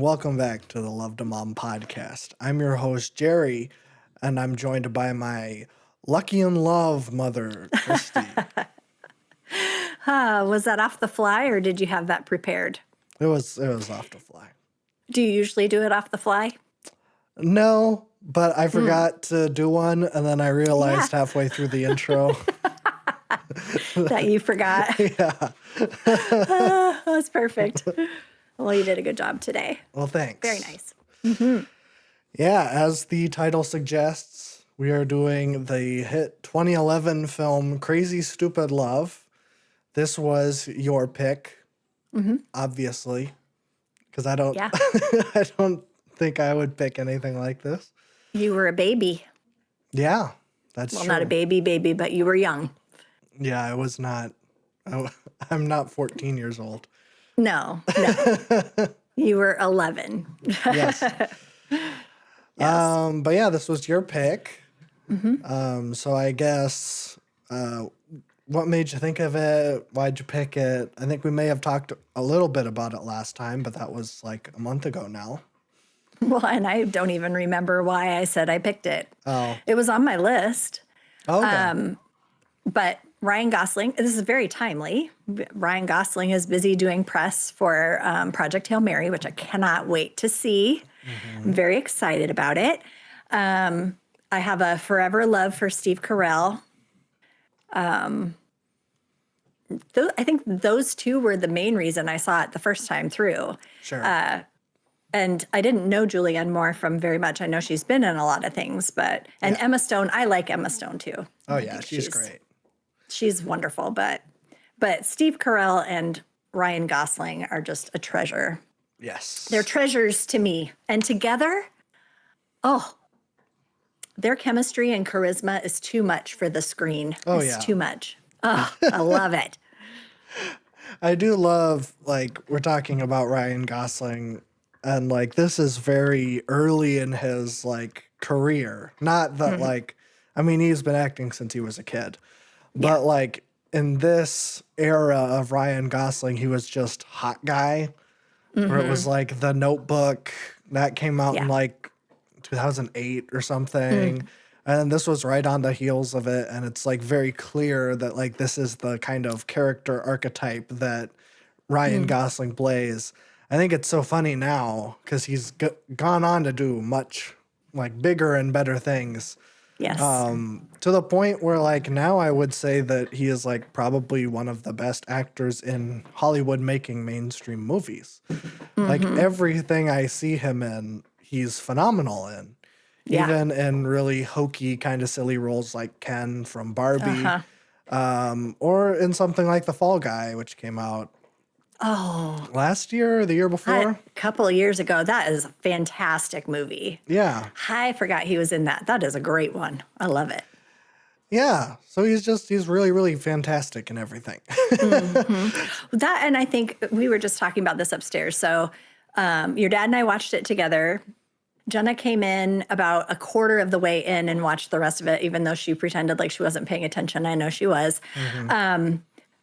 welcome back to the Love to Mom podcast. I'm your host, Jerry, and I'm joined by my lucky in love mother, Christy. Was that off the fly or did you have that prepared? It was off the fly. Do you usually do it off the fly? No, but I forgot to do one, and then I realized halfway through the intro. That you forgot. Yeah. That's perfect. Well, you did a good job today. Well, thanks. Very nice. Yeah, as the title suggests, we are doing the hit 2011 film Crazy Stupid Love. This was your pick, obviously, because I don't I don't think I would pick anything like this. You were a baby. Yeah, that's Well, true. not a baby, but you were young. Yeah, I was not. I'm not 14 years old. No. You were 11. Yes. Yes. But yeah, this was your pick. So I guess, what made you think of it? Why'd you pick it? I think we may have talked a little bit about it last time, but that was like a month ago now. Well, and I don't even remember why I said I picked it. Oh. It was on my list. Okay. But Ryan Gosling, this is very timely. Ryan Gosling is busy doing press for Project Hail Mary, which I cannot wait to see. I'm very excited about it. I have a forever love for Steve Carell. I think those two were the main reason I saw it the first time through. Sure. And I didn't know Julianne Moore from very much. I know she's been in a lot of things, and Emma Stone, I like Emma Stone too. Oh yeah, she's great. She's wonderful, but Steve Carell and Ryan Gosling are just a treasure. Yes. They're treasures to me. And together, their chemistry and charisma is too much for the screen. Oh, it's yeah. too much. Oh, I love it. I do love, like, we're talking about Ryan Gosling, and, like, this is very early in his, like, career. Not that, like, I mean, he's been acting since he was a kid. But, like, in this era of Ryan Gosling, he was just hot guy, where it was, like, The Notebook, that came out in, like, 2008 or something. And this was right on the heels of it. And it's, like, very clear that, like, this is the kind of character archetype that Ryan Gosling plays. I think it's so funny now because he's gone on to do much, like, bigger and better things. Yes. To the point where, like, now I would say that he is, like, probably one of the best actors in Hollywood making mainstream movies. Like, everything I see him in, he's phenomenal in. Yeah. Even in really hokey, kind of silly roles like Ken from Barbie, or in something like The Fall Guy, which came out last year or the year before. A couple of years ago. That is a fantastic movie. Yeah. I forgot he was in that. That is a great one. I love it. Yeah. So he's really, really fantastic in everything. That, and I think we were just talking about this upstairs. So your dad and I watched it together. Jenna came in about a quarter of the way in and watched the rest of it, even though she pretended like she wasn't paying attention. I know she was.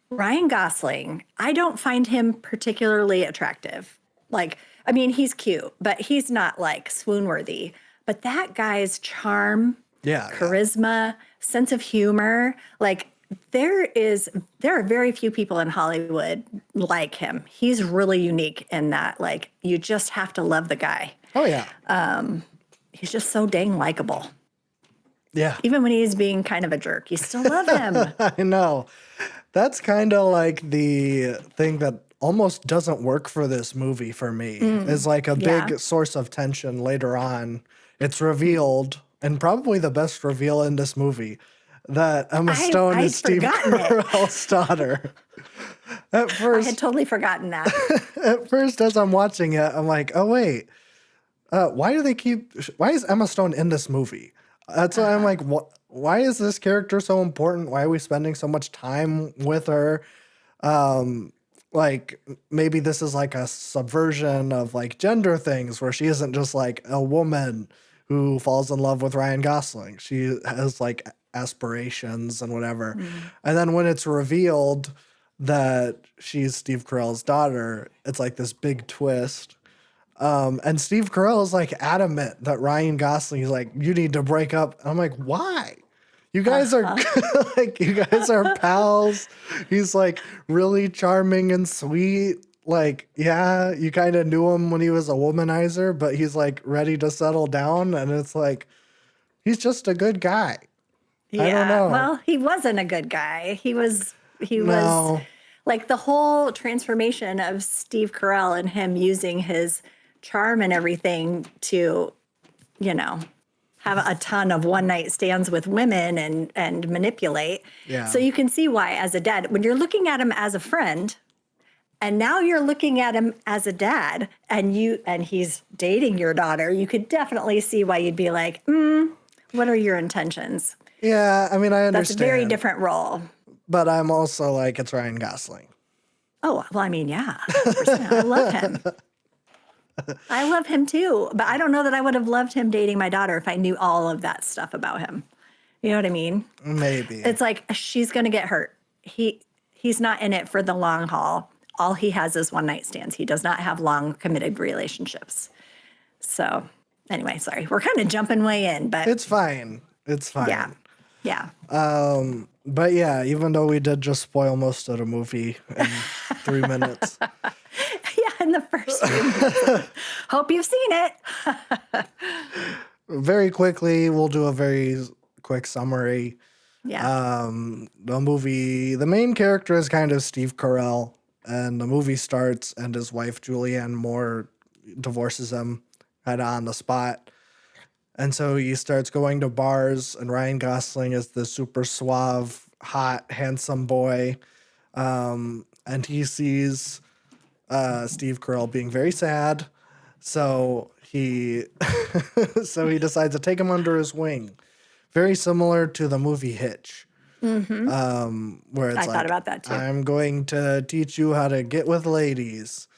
Ryan Gosling, I don't find him particularly attractive. Like, I mean, he's cute, but he's not like swoon-worthy. But that guy's charm, charisma, sense of humor, like there are very few people in Hollywood like him. He's really unique in that, like, you just have to love the guy. Oh, yeah. He's just so dang likable. Yeah. Even when he's being kind of a jerk, you still love him. I know. That's kind of like the thing that almost doesn't work for this movie for me. Is like a big source of tension later on. It's revealed, and probably the best reveal in this movie, that Emma Stone is Steve Carell's daughter. At first, I had totally forgotten that. At first, as I'm watching it, I'm like, oh, wait. Why is Emma Stone in this movie? That's why I'm like, why is this character so important? Why are we spending so much time with her? Like, maybe this is like a subversion of like gender things where she isn't just like a woman who falls in love with Ryan Gosling. She has like aspirations and whatever. And then when it's revealed that she's Steve Carell's daughter, it's like this big twist. And Steve Carell is like adamant that Ryan Gosling is like, you need to break up. And I'm like, why? You guys are like, you guys are pals. He's like really charming and sweet. Like, yeah, you kind of knew him when he was a womanizer, but he's like ready to settle down. And it's like, he's just a good guy. I don't know. Well, he wasn't a good guy. He was No. like the whole transformation of Steve Carell and him using his charm and everything to, you know, have a ton of one night stands with women and manipulate. Yeah. So you can see why as a dad, when you're looking at him as a friend, and now you're looking at him as a dad and he's dating your daughter, you could definitely see why you'd be like, what are your intentions? Yeah, I mean, I That's a understand. very different role. But I'm also like, it's Ryan Gosling. Oh, well, I mean, yeah, 100%. I love him. I love him too. But I don't know that I would have loved him dating my daughter if I knew all of that stuff about him. You know what I mean? Maybe. It's like she's going to get hurt. He's not in it for the long haul. All he has is one night stands. He does not have long committed relationships. So anyway, sorry. We're kind of jumping way in, but It's fine. It's fine. yeah. Yeah. But yeah, even though we did just spoil most of the movie in 3 minutes. Yeah, in the first few minutes. Hope you've seen it. Very quickly, we'll do a very quick summary. Yeah. The main character is kind of Steve Carell, and the movie starts and his wife Julianne Moore divorces him kind of on the spot. And so he starts going to bars, and Ryan Gosling is the super suave, hot, handsome boy. And he sees Steve Carell being very sad. So he decides to take him under his wing. Very similar to the movie Hitch. Where it's I thought about that too. I'm going to teach you how to get with ladies.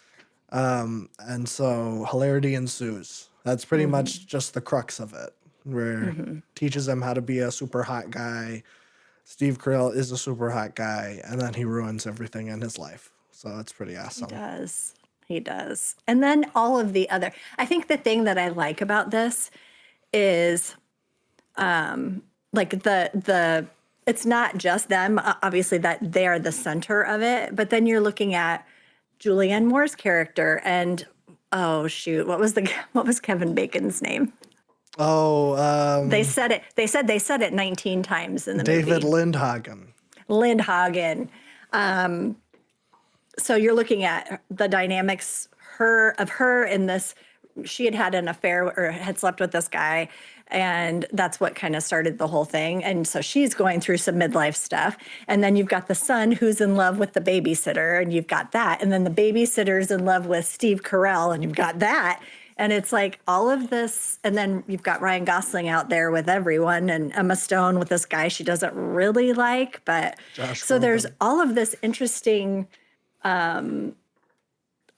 And so hilarity ensues. That's pretty much just the crux of it, where teaches him how to be a super hot guy. Steve Carell is a super hot guy, and then he ruins everything in his life. So it's pretty awesome. He does. And then all of the other, I think the thing that I like about this is like it's not just them, obviously that they are the center of it, but then you're looking at Julianne Moore's character and oh shoot, what was Kevin Bacon's name? Oh, They said it 19 times in the David movie. Lindhagen. So you're looking at the dynamics of her in this. She had an affair or had slept with this guy, and that's what kind of started the whole thing. And so she's going through some midlife stuff. And then you've got the son who's in love with the babysitter, and you've got that. And then the babysitter's in love with Steve Carell, and you've got that. And it's like all of this. And then you've got Ryan Gosling out there with everyone, and Emma Stone with this guy she doesn't really like. But Josh so there's Groban. all of this interesting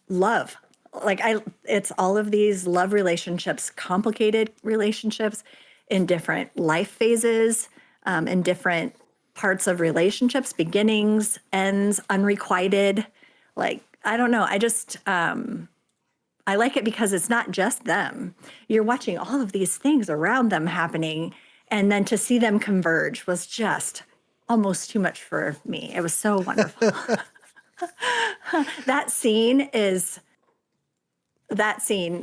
love. Like it's all of these love relationships, complicated relationships in different life phases, in different parts of relationships, beginnings, ends, unrequited. Like, I don't know. I just, I like it because it's not just them. You're watching all of these things around them happening. And then to see them converge was just almost too much for me. It was so wonderful. That scene,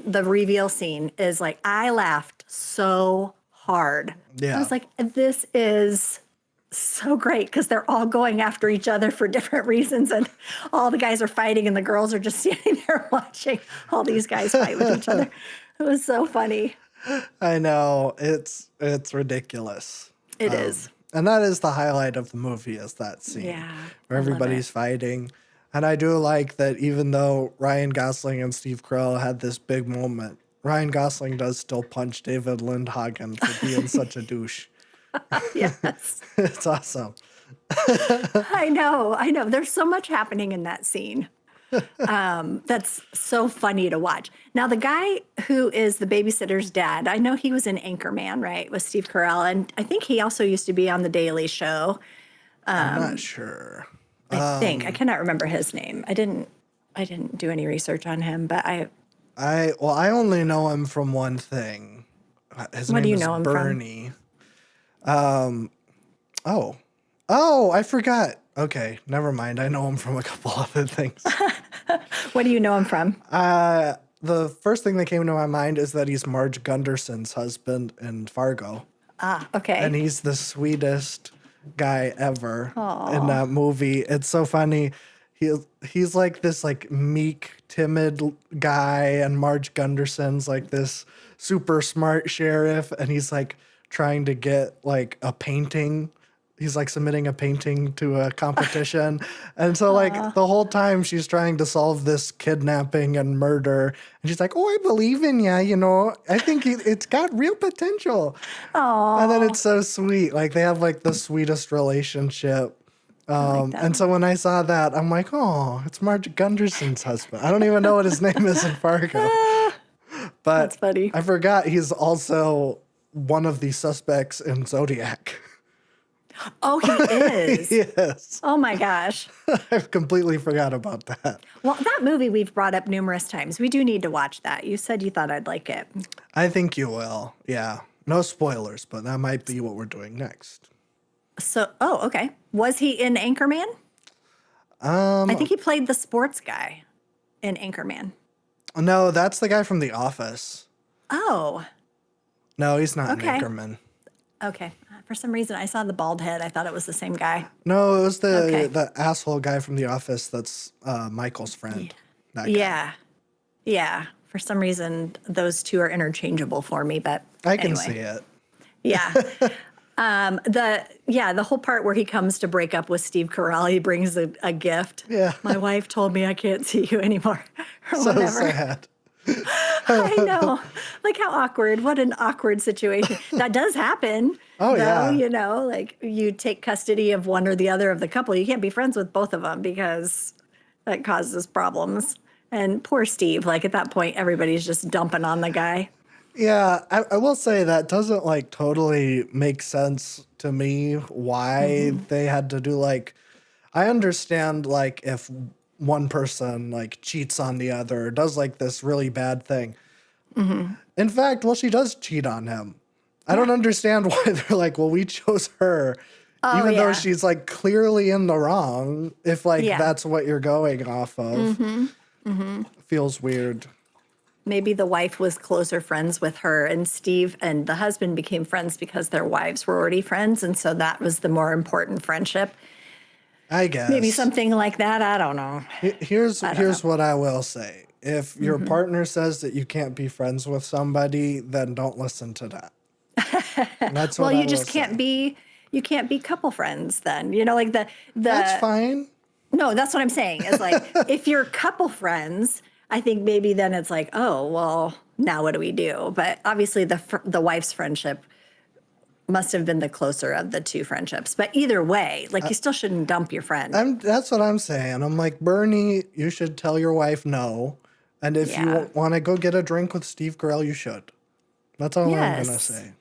the reveal scene is like, I laughed so hard. Yeah. I was like, this is so great because they're all going after each other for different reasons. And all the guys are fighting and the girls are just standing there watching all these guys fight with each other. It was so funny. I know. It's ridiculous. It is. And that is the highlight of the movie, is that scene Yeah, where I love everybody's fighting. And I do like that even though Ryan Gosling and Steve Carell had this big moment, Ryan Gosling does still punch David Lindhagen for being such a douche. Yes. It's awesome. I know. There's so much happening in that scene. That's so funny to watch. Now, the guy who is the babysitter's dad, I know he was in Anchorman, right, with Steve Carell. And I think he also used to be on The Daily Show. I'm not sure. I think. I cannot remember his name. I didn't do any research on him, but I only know him from one thing. His What do name you is know him from? Bernie. Oh. I forgot. Okay, never mind. I know him from a couple other things. What do you know him from? The first thing that came to my mind is that he's Marge Gunderson's husband in Fargo. Ah, And okay. he's the sweetest guy ever in that movie. It's so funny. He's like this like meek, timid guy, and Marge Gunderson's like this super smart sheriff, and he's like trying to get like a painting. He's like submitting a painting to a competition. And so like the whole time she's trying to solve this kidnapping and murder. And she's like, oh, I believe in ya, you know. I think it's got real potential. And then it's so sweet. Like they have like the sweetest relationship. I like that. And so when I saw that, I'm like, oh, it's Marge Gunderson's husband. I don't even know what his name is in Fargo. But That's funny. I forgot he's also one of the suspects in Zodiac. Oh, he is. Yes. Oh my gosh. I completely forgot about that. Well, that movie we've brought up numerous times. We do need to watch that. You said you thought I'd like it. I think you will. Yeah. No spoilers, but that might be what we're doing next. So, oh, okay. Was he in Anchorman? I think he played the sports guy in Anchorman. No, that's the guy from The Office. Oh, No, he's not Okay. in Anchorman. okay. For some reason, I saw the bald head. I thought it was the same guy. No, it was Okay. the asshole guy from The Office that's Michael's friend. That guy. Yeah. Yeah. For some reason, those two are interchangeable for me, but I can anyway. see it. Yeah. The whole part where he comes to break up with Steve Carell, he brings a gift. Yeah. My wife told me I can't see you anymore. Or So whatever. sad. I know. Like how awkward. What an awkward situation. That does happen. Oh, though, yeah. You know, like you take custody of one or the other of the couple. You can't be friends with both of them because that causes problems. And poor Steve, like at that point, everybody's just dumping on the guy. Yeah, I will say that doesn't like totally make sense to me why they had to do like I understand like if one person like cheats on the other or does like this really bad thing. In fact, well, she does cheat on him. I don't understand why they're like, well, we chose her, even though yeah. she's like clearly in the wrong. If like Yeah. that's what you're going off of, feels weird. Maybe the wife was closer friends with her, and Steve and the husband became friends because their wives were already friends. And so that was the more important friendship. I guess Maybe something like that. I don't know. Here's what I will say. If your partner says that you can't be friends with somebody, then don't listen to that. That's what Well, I you just will can't say. be, you can't be couple friends then. You know, like the That's fine. No, that's what I'm saying. Is like if you're couple friends, I think maybe then it's like, oh, well, now what do we do? But obviously the wife's friendship must have been the closer of the two friendships. But either way, like you still shouldn't dump your friend. That's what I'm saying. I'm like, Bernie, you should tell your wife no. And if Yeah. you want to go get a drink with Steve Carell, you should. That's all I'm gonna Yes. say.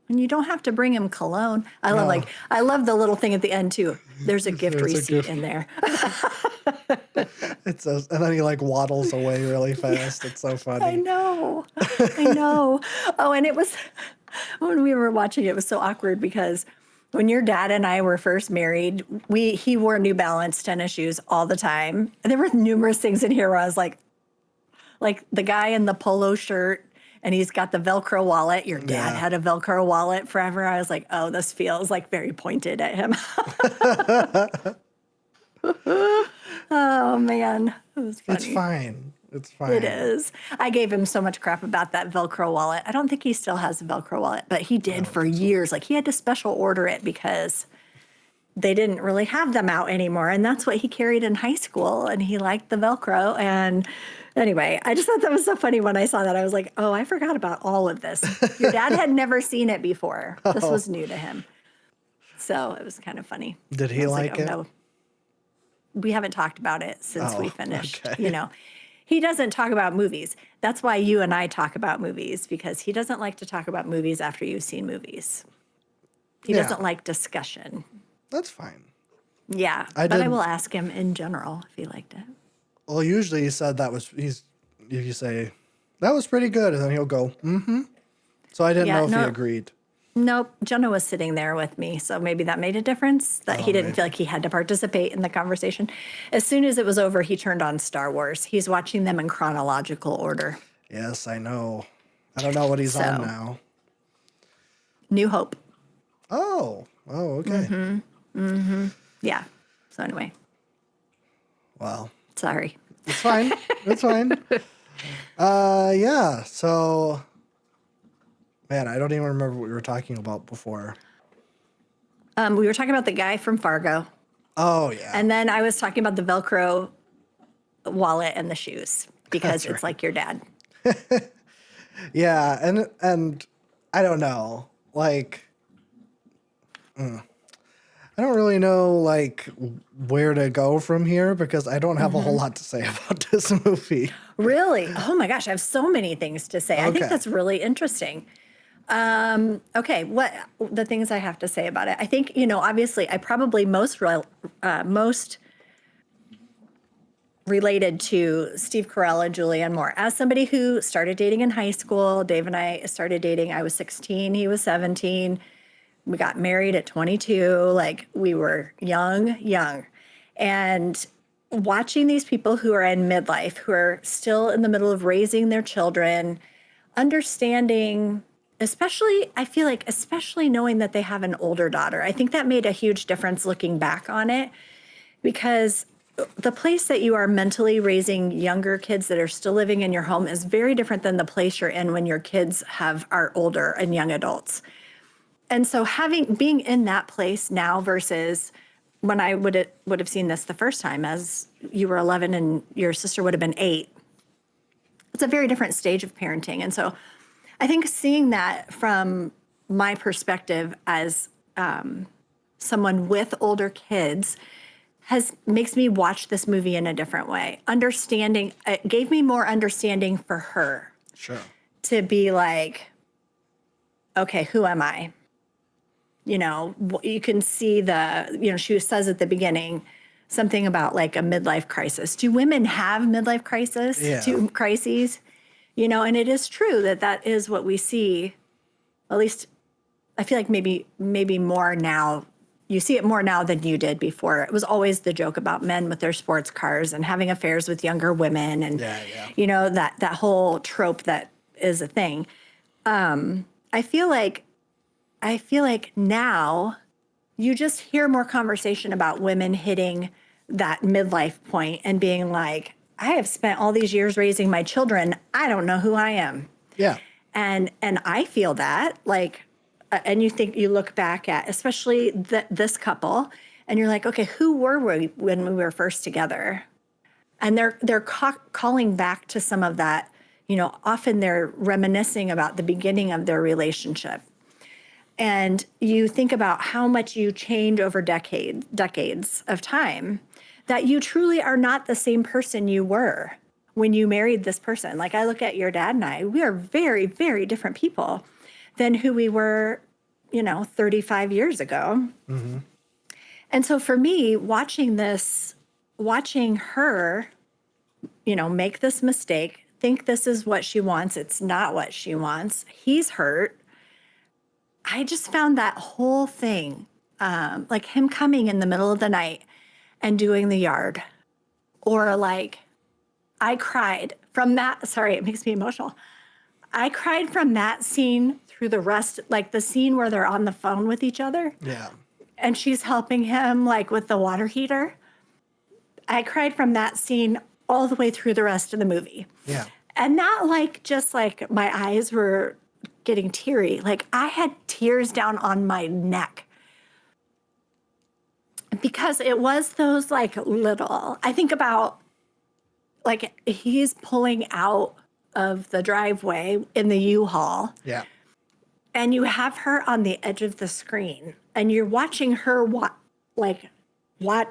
And you don't have to bring him cologne. I love the little thing at the end too. There's a gift There's a receipt gift. in there. It's and then he like waddles away really fast. It's so funny. I know. I know. Oh, and it was when we were watching it was so awkward because when your dad and I were first married, he wore New Balance tennis shoes all the time. And there were numerous things in here where I was like the guy in the polo shirt and he's got the Velcro wallet. Your dad Yeah. had a Velcro wallet forever. I was like, oh, this feels like very pointed at him. Oh man, it was funny. It's fine. It's fine. It is. I gave him so much crap about that Velcro wallet. I don't think he still has a Velcro wallet, but he did for years. Like he had to special order it because they didn't really have them out anymore. And that's what he carried in high school. And he liked the Velcro. And anyway, I just thought that was so funny when I saw that. I was like, oh, I forgot about all of this. Your dad had never seen it before. This was new to him. So it was kind of funny. Did he I was like it? No. We haven't talked about it since we finished, okay. you know. He doesn't talk about movies. That's why you and I talk about movies, because he doesn't like to talk about movies after you've seen movies. He Yeah. doesn't like discussion. That's fine. Yeah. I But I did- will ask him in general if he liked it. Well, usually he said that was if you say that was pretty good. And then he'll go, mm-hmm. So I didn't know if he agreed. Nope. Jonah was sitting there with me, so maybe that made a difference, that he didn't feel like he had to participate in the conversation. As soon as it was over, he turned on Star Wars. He's watching them in chronological order. Yes, I know. I don't know what he's on now. New Hope. Oh, okay. Yeah. So anyway. Well. Sorry. It's fine. It's fine. Yeah. So, man, I don't even remember what we were talking about before. We were talking about the guy from Fargo. Oh, yeah. And then I was talking about the Velcro wallet and the shoes because it's like your dad. Yeah, and I don't know, like, I don't really know, like, where to go from here because I don't have a whole lot to say about this movie. Really? Oh my gosh, I have so many things to say. I think that's really interesting. Okay, what the things I have to say about it? I think, obviously, I probably most related to Steve Carell and Julianne Moore. As somebody who started dating in high school, Dave and I started dating. I was 16, he was 17. We got married at 22. Like, we were young. And watching these people who are in midlife, who are still in the middle of raising their children, understanding, I feel like, especially knowing that they have an older daughter. I think that made a huge difference looking back on it, because the place that you are mentally raising younger kids that are still living in your home is very different than the place you're in when your kids are older and young adults. And so being in that place now versus when I would have seen this the first time, as you were 11 and your sister would have been 8, it's a very different stage of parenting. And so I think seeing that from my perspective as someone with older kids makes me watch this movie in a different way. It gave me more understanding for her. Sure. To be like, okay, who am I? You can see she says at the beginning something about like a midlife crisis. Do women have midlife crises? Yeah. Crises? And it is true that is what we see. At least I feel like maybe more now. You see it more now than you did before. It was always the joke about men with their sports cars and having affairs with younger women, and that whole trope that is a thing. I feel like now you just hear more conversation about women hitting that midlife point and being like, I have spent all these years raising my children. I don't know who I am. Yeah. And I feel that, like, and you look back at, especially this couple, and you're like, okay, who were we when we were first together? And they're calling back to some of that. Often they're reminiscing about the beginning of their relationship. And you think about how much you change over decades of time, that you truly are not the same person you were when you married this person. Like, I look at your dad and I, we are very, very different people than who we were, 35 years ago. Mm-hmm. And so for me, watching her, make this mistake, think this is what she wants. It's not what she wants. He's hurt. I just found that whole thing, like him coming in the middle of the night and doing the yard, or like, I cried from that. Sorry, it makes me emotional. I cried from that scene through the rest, like the scene where they're on the phone with each other. Yeah. And she's helping him like with the water heater. I cried from that scene all the way through the rest of the movie. Yeah. And not like just like my eyes were getting teary. Like, I had tears down on my neck. Because it was those like little, I think about like he's pulling out of the driveway in the U-Haul. Yeah. And you have her on the edge of the screen and you're watching her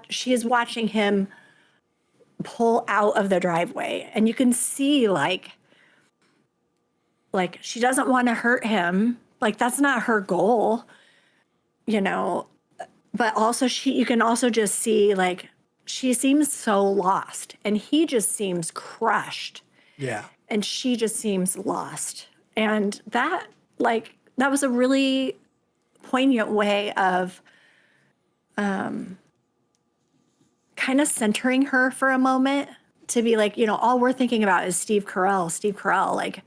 she is watching him pull out of the driveway, and you can see like she doesn't want to hurt him. Like, that's not her goal, but also you can also just see like she seems so lost and he just seems crushed. Yeah. and she just seems lost. And that was a really poignant way of kind of centering her for a moment, to be like, all we're thinking about is Steve Carell, like,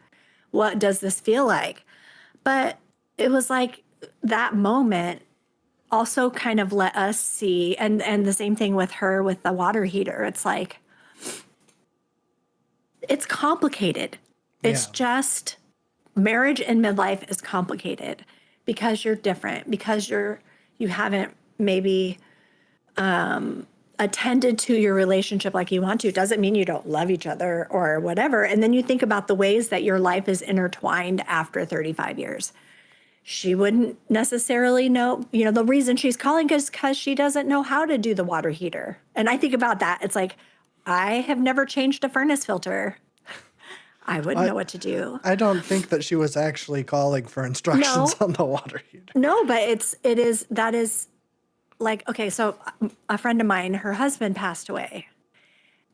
what does this feel like? But it was like that moment also kind of let us see, and the same thing with her with the water heater. It's like, it's complicated. It's just, marriage in midlife is complicated because you're different, because you haven't maybe attended to your relationship like you want to. Doesn't mean you don't love each other or whatever. And then you think about the ways that your life is intertwined after 35 years. She wouldn't necessarily know, the reason she's calling is because she doesn't know how to do the water heater. And I think about that. It's like, I have never changed a furnace filter. I wouldn't know what to do. I don't think that she was actually calling for instructions on the water heater. No, but that is like, okay, so a friend of mine, her husband passed away.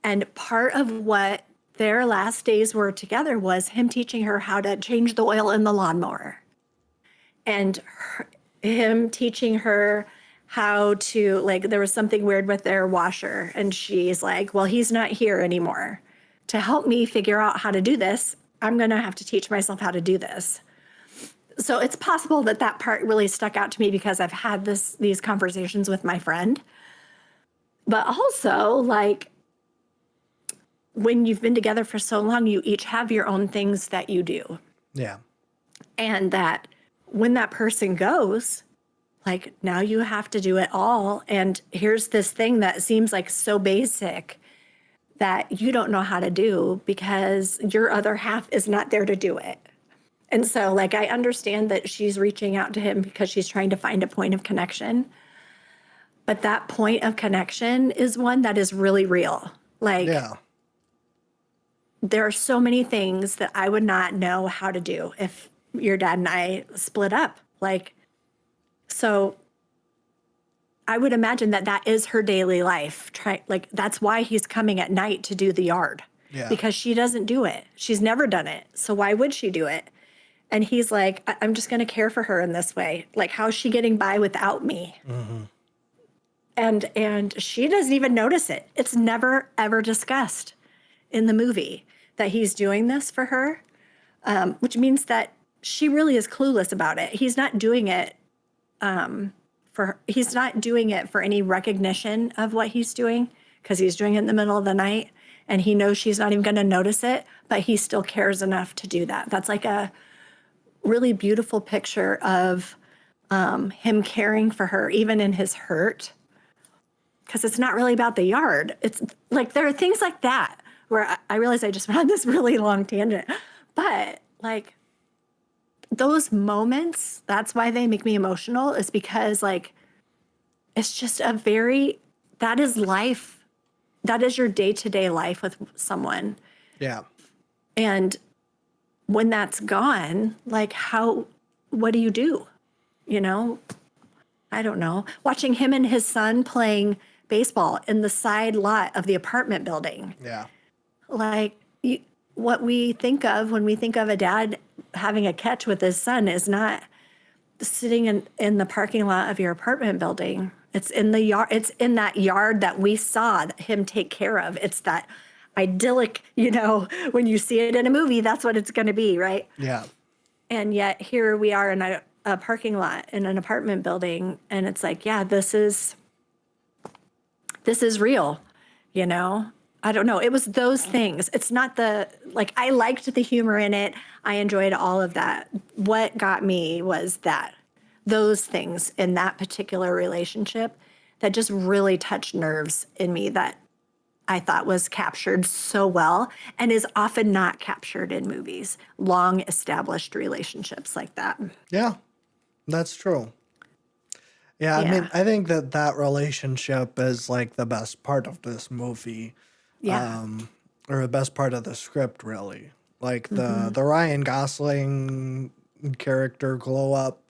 And part of what their last days were together was him teaching her how to change the oil in the lawnmower. And him teaching her how to, like, there was something weird with their washer. And she's like, well, he's not here anymore. To help me figure out how to do this, I'm going to have to teach myself how to do this. So it's possible that part really stuck out to me because I've had these conversations with my friend. But also, like, when you've been together for so long, you each have your own things that you do. Yeah. And that when that person goes, like, now you have to do it all. And here's this thing that seems like so basic that you don't know how to do because your other half is not there to do it. And so, like, I understand that she's reaching out to him because she's trying to find a point of connection. But that point of connection is one that is really real. Like, there are so many things that I would not know how to do if your dad and I split up. Like, so I would imagine that is her daily life. That's why he's coming at night to do the yard. Yeah. Because she doesn't do it. She's never done it. So why would she do it? And he's like, I'm just going to care for her in this way. Like, how's she getting by without me? Mm-hmm. And she doesn't even notice it. It's never, ever discussed in the movie that he's doing this for her, which means that she really is clueless about it. He's not doing it he's not doing it for any recognition of what he's doing, because he's doing it in the middle of the night and he knows she's not even going to notice it, but he still cares enough to do that. That's like a really beautiful picture of him caring for her, even in his hurt. Because it's not really about the yard. It's like, there are things like that where I realize I just went on this really long tangent. But like, those moments, that's why they make me emotional, is because, like, it's just that is life. That is your day-to-day life with someone. Yeah. And when that's gone, like, what do you do? I don't know. Watching him and his son playing baseball in the side lot of the apartment building. Yeah. Like, what we think of when we think of a dad having a catch with his son is not sitting in the parking lot of your apartment building. It's in the yard. It's in that yard that we saw him take care of. It's that idyllic, when you see it in a movie, that's what it's going to be, right? Yeah. And yet here we are in a parking lot in an apartment building, and it's like, yeah, this is real, I don't know. It was those things. It's not I liked the humor in it. I enjoyed all of that. What got me was those things in that particular relationship that just really touched nerves in me, that I thought was captured so well and is often not captured in movies. Long established relationships like that. Yeah, that's true. Yeah, I mean, I think that relationship is like the best part of this movie. Yeah. Or the best part of the script, really. Like the Ryan Gosling character glow up,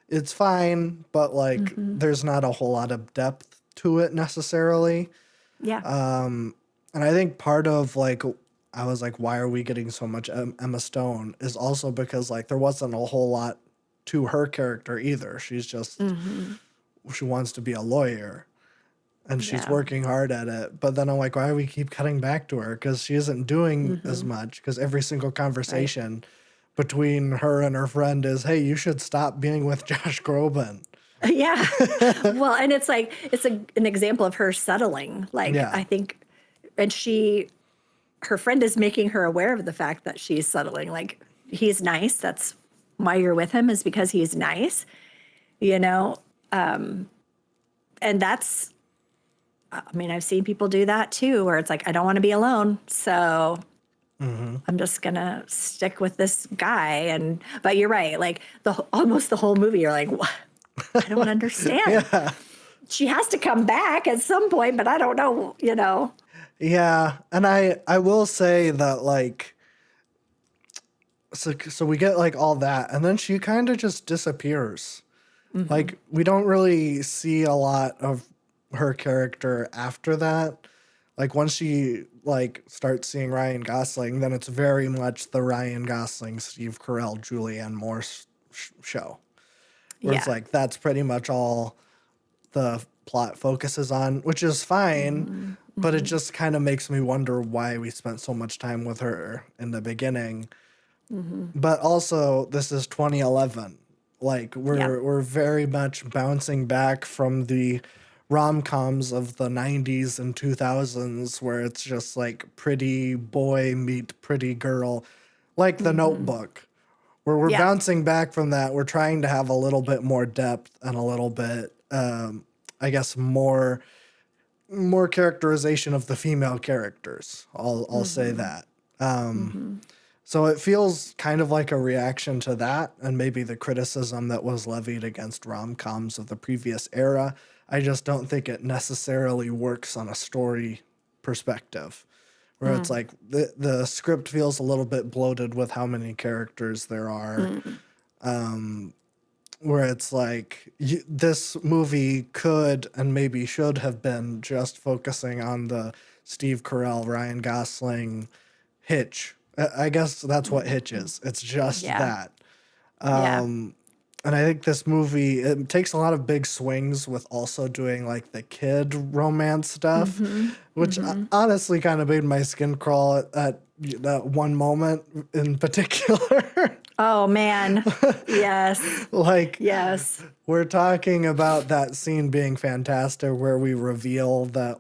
it's fine, but like there's not a whole lot of depth to it necessarily. Yeah. And I think part of like I was like, why are we getting so much Emma Stone? Is also because like there wasn't a whole lot to her character either. She's just she wants to be a lawyer and she's Yeah. working hard at it. But then I'm like, why do we keep cutting back to her? Because she isn't doing as much. Because every single conversation between her and her friend is, hey, you should stop being with Josh Groban. Yeah. Well, and it's like, an example of her settling. Like, Yeah. I think, and her friend is making her aware of the fact that she's settling. Like, he's nice. That's why you're with him, is because he's nice, you know? And that's, I mean, I've seen people do that too, where it's like, I don't want to be alone. So I'm just going to stick with this guy. But you're right. Like almost the whole movie, you're like, what? I don't understand. Yeah. She has to come back at some point, but I don't know, you know. Yeah. And I will say that like, so we get like all that and then she kind of just disappears. Like we don't really see a lot of her character after that. Like once she like starts seeing Ryan Gosling, then it's very much the Ryan Gosling, Steve Carell, Julianne Moore show. Where it's like that's pretty much all the plot focuses on, which is fine, but it just kind of makes me wonder why we spent so much time with her in the beginning. But also, this is 2011. Like we're very much bouncing back from the rom-coms of the 90s and 2000s where it's just like pretty boy meet pretty girl, like The Notebook. Where we're bouncing back from that, we're trying to have a little bit more depth and a little bit, I guess, more characterization of the female characters. I'll say that. So it feels kind of like a reaction to that, and maybe the criticism that was levied against rom-coms of the previous era. I just don't think it necessarily works on a story perspective. Where it's like the script feels a little bit bloated with how many characters there are. Where it's like this movie could and maybe should have been just focusing on the Steve Carell, Ryan Gosling hitch. I guess that's what Hitch is. It's just that. And I think this movie, it takes a lot of big swings with also doing like the kid romance stuff, which honestly kind of made my skin crawl at that one moment in particular. Oh, man. Yes. Like, Yes. we're talking about that scene being fantastic where we reveal that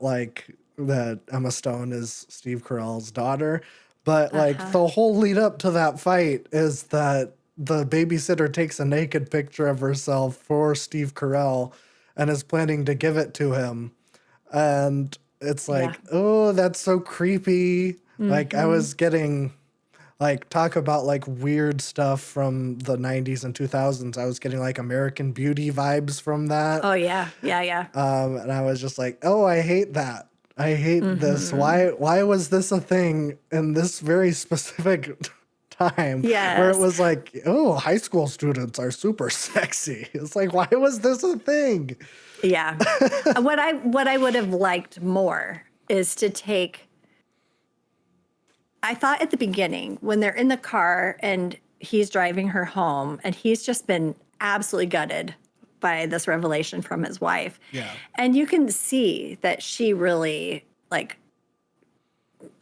that Emma Stone is Steve Carell's daughter. But like the whole lead up to that fight is that the babysitter takes a naked picture of herself for Steve Carell and is planning to give it to him. And it's like, oh, that's so creepy. Like I was getting like talk about like weird stuff from the 90s and 2000s. I was getting like American Beauty vibes from that. Oh, yeah. Yeah, yeah. And I was just like, oh, I hate that. I hate this. Why was this a thing in this very specific time where it was like, oh, high school students are super sexy. It's like, why was this a thing? Yeah. What I would have liked more is to take, I thought at the beginning when they're in the car and he's driving her home and he's just been absolutely gutted by this revelation from his wife. Yeah. And you can see that she really, like,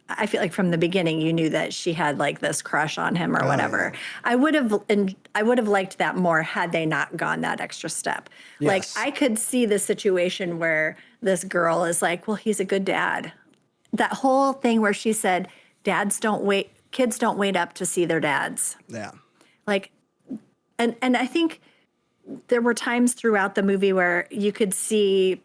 I feel like from the beginning you knew that she had like this crush on him or whatever. I would have liked that more had they not gone that extra step. Like I could see the situation where this girl is like, well, he's a good dad. That whole thing where she said, kids don't wait up to see their dads. Yeah. Like, and I think there were times throughout the movie where you could see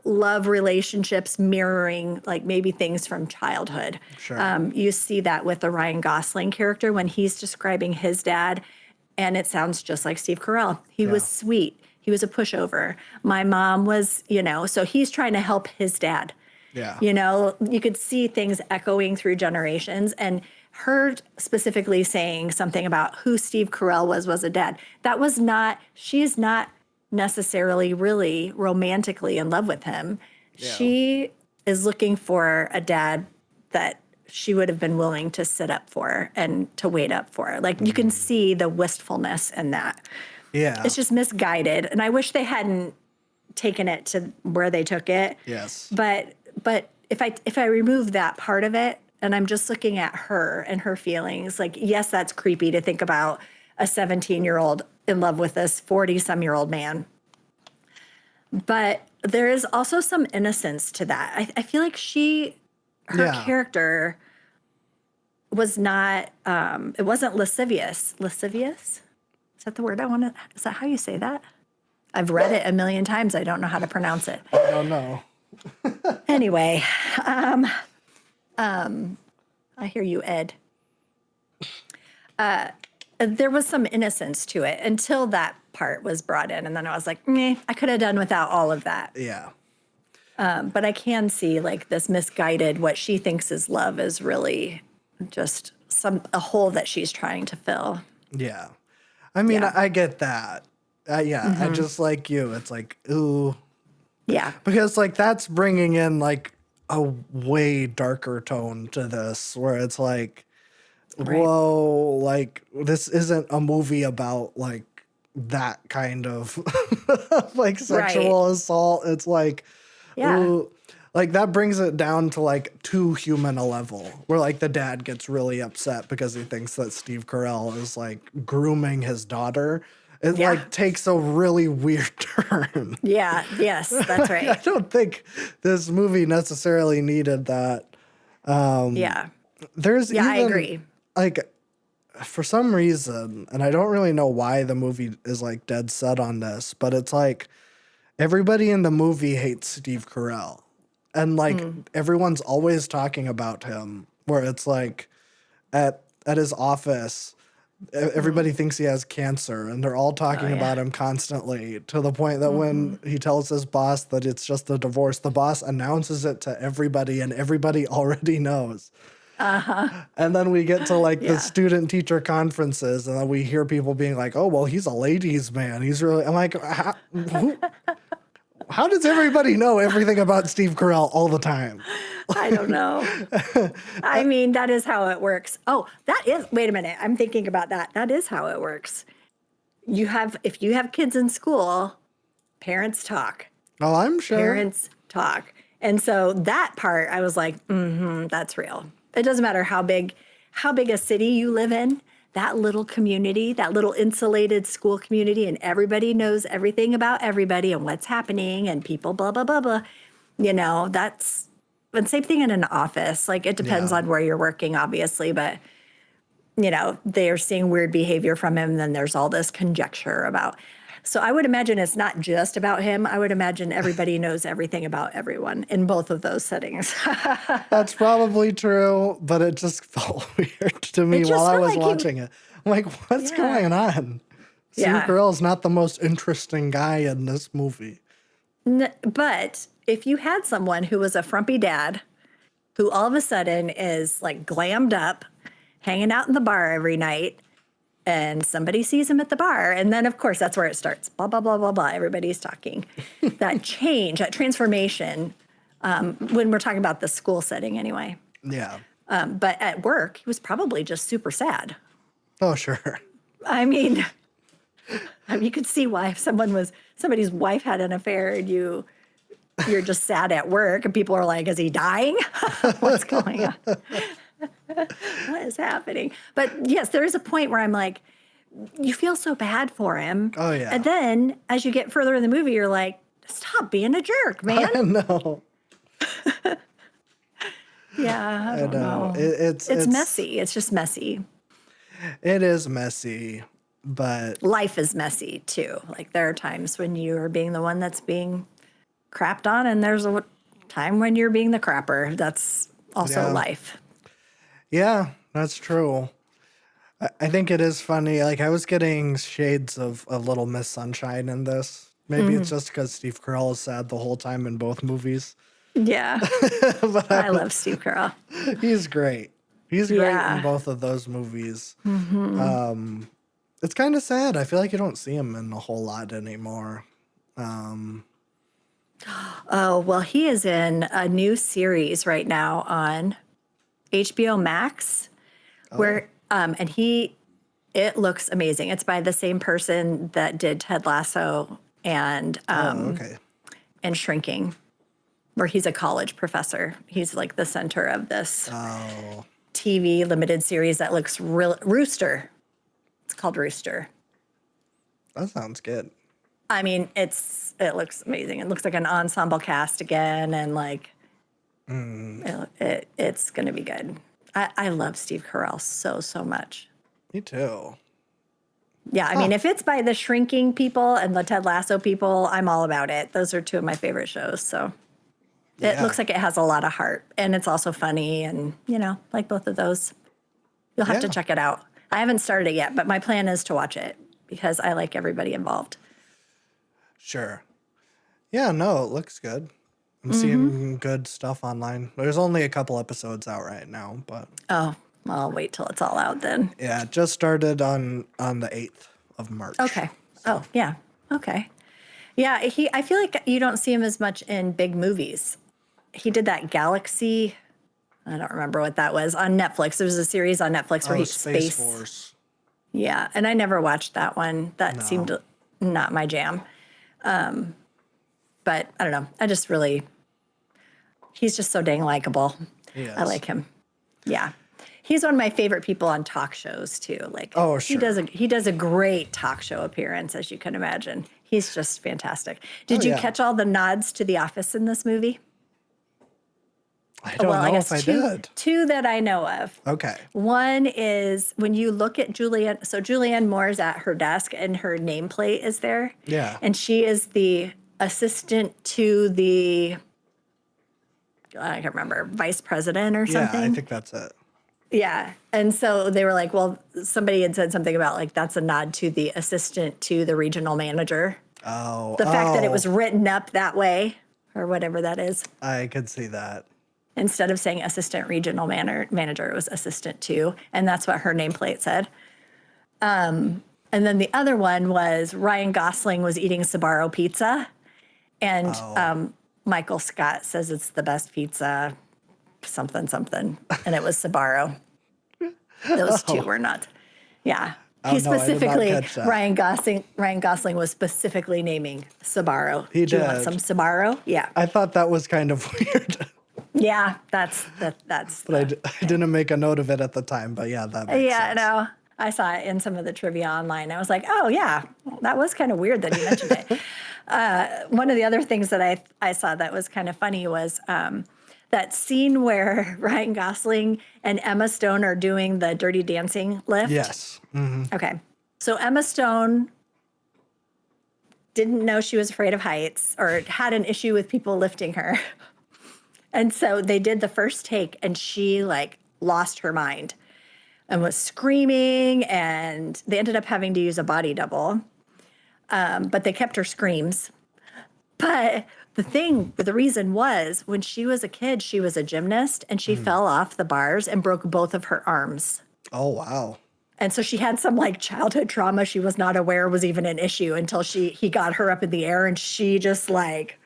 love relationships mirroring like maybe things from childhood. Sure. You see that with the Ryan Gosling character when he's describing his dad, and it sounds just like Steve Carell. He was sweet. He was a pushover. My mom was, so he's trying to help his dad. Yeah. You could see things echoing through generations, and her specifically saying something about who Steve Carell was a dad. She's not necessarily really romantically in love with him. Yeah. She is looking for a dad that she would have been willing to sit up for and to wait up for. Like you can see the wistfulness in that. Yeah. It's just misguided. And I wish they hadn't taken it to where they took it. Yes. But if I remove that part of it and I'm just looking at her and her feelings, like, yes, that's creepy to think about a 17-year-old in love with this 40-some-year-old man. But there is also some innocence to that. I feel like her character was not, it wasn't lascivious. Lascivious? Is that the word I want to, is that how you say that? I've read it a million times. I don't know how to pronounce it. I don't know. Anyway, I hear you, Ed. There was some innocence to it until that part was brought in. And then I was like, meh, I could have done without all of that. Yeah. But I can see like this misguided, what she thinks is love is really just a hole that she's trying to fill. Yeah. I mean, I get that. Yeah. I just like you. It's like, ooh. Yeah. Because like that's bringing in like a way darker tone to this where it's like, whoa, like this isn't a movie about like that kind of like sexual assault. It's like, ooh, like that brings it down to like too human a level where like the dad gets really upset because he thinks that Steve Carell is like grooming his daughter. It like takes a really weird turn. Yeah. Yes, that's right. I don't think this movie necessarily needed that. There's even, I agree. Like, for some reason, and I don't really know why the movie is like dead set on this, but it's like everybody in the movie hates Steve Carell. And like everyone's always talking about him, where it's like at his office, everybody thinks he has cancer and they're all talking about him constantly to the point that when he tells his boss that it's just a divorce, the boss announces it to everybody and everybody already knows. And then we get to like the student teacher conferences and then we hear people being like, oh, well, he's a ladies' man. He's really, I'm like, how does everybody know everything about Steve Carell all the time? I don't know. I mean, that is how it works. Oh, wait a minute. I'm thinking about that. That is how it works. If you have kids in school, parents talk. Oh, I'm sure. Parents talk. And so that part, I was like, that's real. It doesn't matter how big a city you live in, that little community, that little insulated school community, and everybody knows everything about everybody and what's happening and people, blah, blah, blah, blah. You know, that's the same thing in an office. Like, it depends on where you're working, obviously, but, you know, they're seeing weird behavior from him. Then there's all this conjecture about. So I would imagine it's not just about him. I would imagine everybody knows everything about everyone in both of those settings. That's probably true, but it just felt weird to me while I was watching it. I'm like, what's going on? Steve Carell's not the most interesting guy in this movie. But if you had someone who was a frumpy dad who all of a sudden is like glammed up, hanging out in the bar every night, and somebody sees him at the bar, and then, of course, that's where it starts. Blah, blah, blah, blah, blah. Everybody's talking. That change, that transformation, when we're talking about the school setting anyway. Yeah. But at work, he was probably just super sad. Oh, sure. I mean, you could see why if somebody's wife had an affair and you're just sad at work and people are like, is he dying? What's going on? What is happening? But yes, there is a point where I'm like, you feel so bad for him. Oh, yeah. And then as you get further in the movie, you're like, stop being a jerk, man. I know. I don't know. It's messy. It's just messy. It is messy, but life is messy too. Like there are times when you're being the one that's being crapped on, and there's a time when you're being the crapper. That's also life. Yeah, that's true. I think it is funny. Like I was getting shades of Little Miss Sunshine in this. Maybe it's just because Steve Carell is sad the whole time in both movies. Yeah. But I love Steve Carell. He's great. He's great in both of those movies. It's kind of sad. I feel like you don't see him in a whole lot anymore. Oh, well, he is in a new series right now on HBO Max, where and it looks amazing. It's by the same person that did Ted Lasso and Okay. and Shrinking, where he's a college professor. He's like the center of this Oh, TV limited series that looks real. Rooster. It's called Rooster. that sounds good. I mean, it looks amazing. It looks like an ensemble cast again, and like it's going to be good. I love Steve Carell so much. Me too. Yeah, I mean, if it's by the Shrinking people and the Ted Lasso people, I'm all about it. Those are two of my favorite shows. So it looks like it has a lot of heart, and it's also funny, and like both of those. You'll have to check it out. I haven't started it yet, but my plan is to watch it because I like everybody involved. Sure. Yeah, no, it looks good. I'm seeing good stuff online. There's only a couple episodes out right now, but Oh, well, I'll wait till it's all out then. yeah, it just started on the 8th of March. Okay. Oh, yeah. Okay. Yeah, I feel like you don't see him as much in big movies. He did that Galaxy, I don't remember what that was, on Netflix. There was a series on Netflix where he's Space Force. Yeah, and I never watched that one. That seemed not my jam. But I don't know. He's just so dang likable. Yes. I like him. Yeah. He's one of my favorite people on talk shows too. Like, Oh, sure. He does a great talk show appearance, as you can imagine. He's just fantastic. Did you catch all the nods to The Office in this movie? I don't know if I did. Two that I know of. Okay. One is when you look at Julianne. So Julianne Moore's at her desk and her nameplate is there. Yeah. And she is the assistant to the, I can't remember, vice president or something. Yeah, I think that's it. Yeah. And so they were like, well, somebody had said something about like, that's a nod to the assistant to the regional manager. Oh. The fact that it was written up that way or whatever that is. I could see that. Instead of saying assistant regional manager, it was assistant to, and that's what her nameplate said. And then the other one was Ryan Gosling was eating Sbarro pizza, and Michael Scott says it's the best pizza, something, and it was Sbarro. Those two were not. Yeah. He specifically, Ryan Gosling was specifically naming Sbarro. He Do you did. want some Sbarro? Yeah. I thought that was kind of weird. Yeah, that's. But I didn't make a note of it at the time. But yeah, that makes sense. No, I saw it in some of the trivia online. I was like, oh yeah, that was kind of weird that you mentioned it. One of the other things that I saw that was kind of funny was that scene where Ryan Gosling and Emma Stone are doing the Dirty Dancing lift. Yes. Mm-hmm. Okay, so Emma Stone didn't know she was afraid of heights or had an issue with people lifting her. And so they did the first take and she like lost her mind and was screaming, and they ended up having to use a body double. But they kept her screams. But the reason was when she was a kid, she was a gymnast and she fell off the bars and broke both of her arms. Oh, wow. And so she had some like childhood trauma she was not aware was even an issue until he got her up in the air and she just like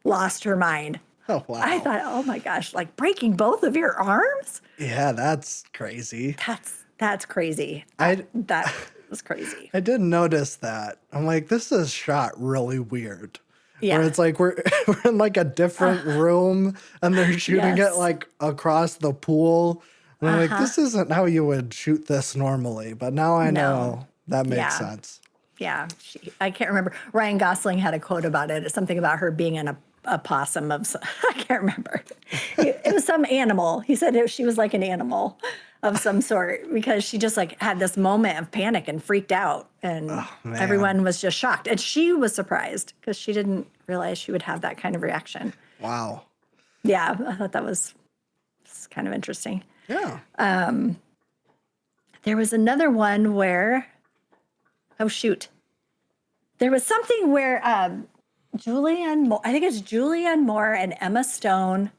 lost her mind. Oh, wow. I thought, oh my gosh, like breaking both of your arms? Yeah, that's crazy. That's crazy. That was crazy. I did notice that. I'm like, this is shot really weird. Yeah. Where it's like we're in like a different room and they're shooting Yes. it like across the pool. And I'm like, this isn't how you would shoot this normally. But now I know that makes sense. Yeah. I can't remember. Ryan Gosling had a quote about it. It's something about her being in a possum of, I can't remember. It was some animal. He said she was like an animal of some sort because she just like had this moment of panic and freaked out, and everyone was just shocked. And she was surprised because she didn't realize she would have that kind of reaction. Wow. Yeah, I thought that was kind of interesting. Yeah. There was another one where, oh shoot, there was something where Julianne Moore and Emma Stone,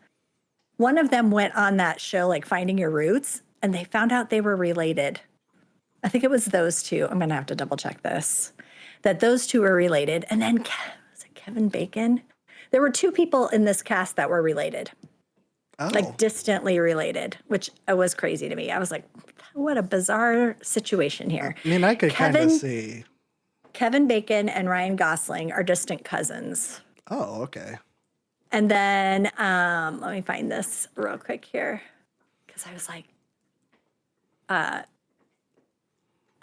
one of them went on that show, like Finding Your Roots, and they found out they were related. I think it was those two. I'm going to have to double check this, that those two were related. And then, was it Kevin Bacon? There were two people in this cast that were related. Oh, like distantly related, which was crazy to me. I was like, what a bizarre situation I here. mean, I could kind of Kevin see. Kevin Bacon and Ryan Gosling are distant cousins. Oh, okay. And then let me find this real quick here because I was like,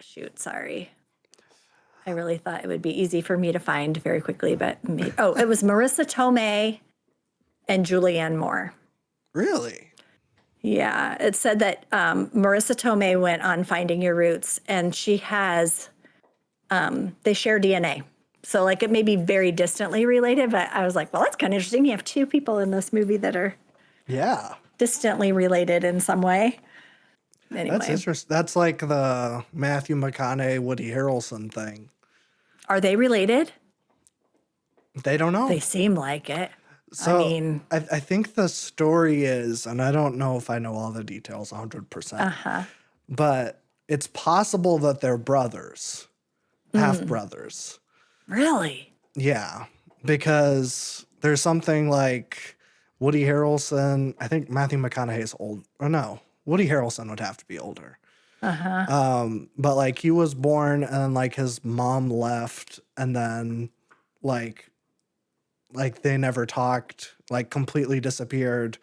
shoot, sorry. I really thought it would be easy for me to find very quickly, but maybe. Oh, it was Marissa Tomei and Julianne Moore. Really? Yeah, it said that Marissa Tomei went on Finding Your Roots, and she has, they share DNA. So, like, it may be very distantly related, but I was like, well, that's kind of interesting. You have two people in this movie that are Yeah. distantly related in some way. That's Anyway, interesting. That's like the Matthew McConaughey, Woody Harrelson thing. are they related? They don't know. They seem like it. I So mean, I think the story is, and I don't know if I know all the details 100%, but it's possible that they're brothers, half brothers. really? Yeah, because there's something like Woody Harrelson. I think Matthew McConaughey's old. Or no, Woody Harrelson would have to be older. But like he was born and then like his mom left and then like they never talked, like completely disappeared.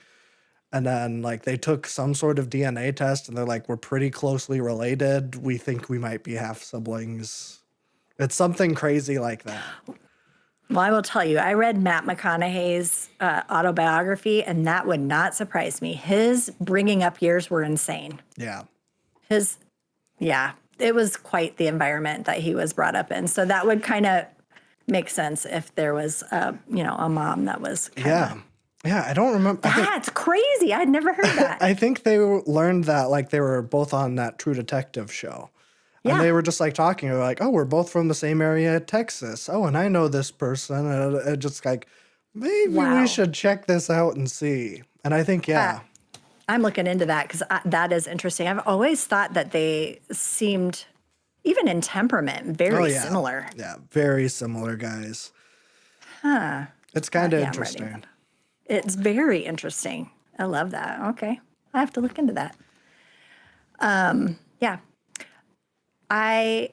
And then like they took some sort of DNA test and they're like, we're pretty closely related. We think we might be half siblings. It's something crazy like that. Well, I will tell you, I read Matt McConaughey's autobiography, and that would not surprise me. His bringing up years were insane. Yeah. His, yeah, it was quite the environment that he was brought up in. So that would kind of make sense if there was, you know, a mom that was kind Yeah. of. Yeah. I don't remember. That's crazy. I'd never heard that. I think they learned that like they were both on that True Detective show. And Yeah. they were just like talking, like, oh, we're both from the same area, Texas. Oh, and I know this person. And it just like, maybe Wow. we should check this out and see. And I think, yeah. I'm looking into that because that is interesting. I've always thought that they seemed, even in temperament, very yeah. similar. Yeah. Very similar guys. Huh. It's kind of Yeah, I'm writing interesting. that. It's very interesting. I love that. Okay. I have to look into that. Yeah. I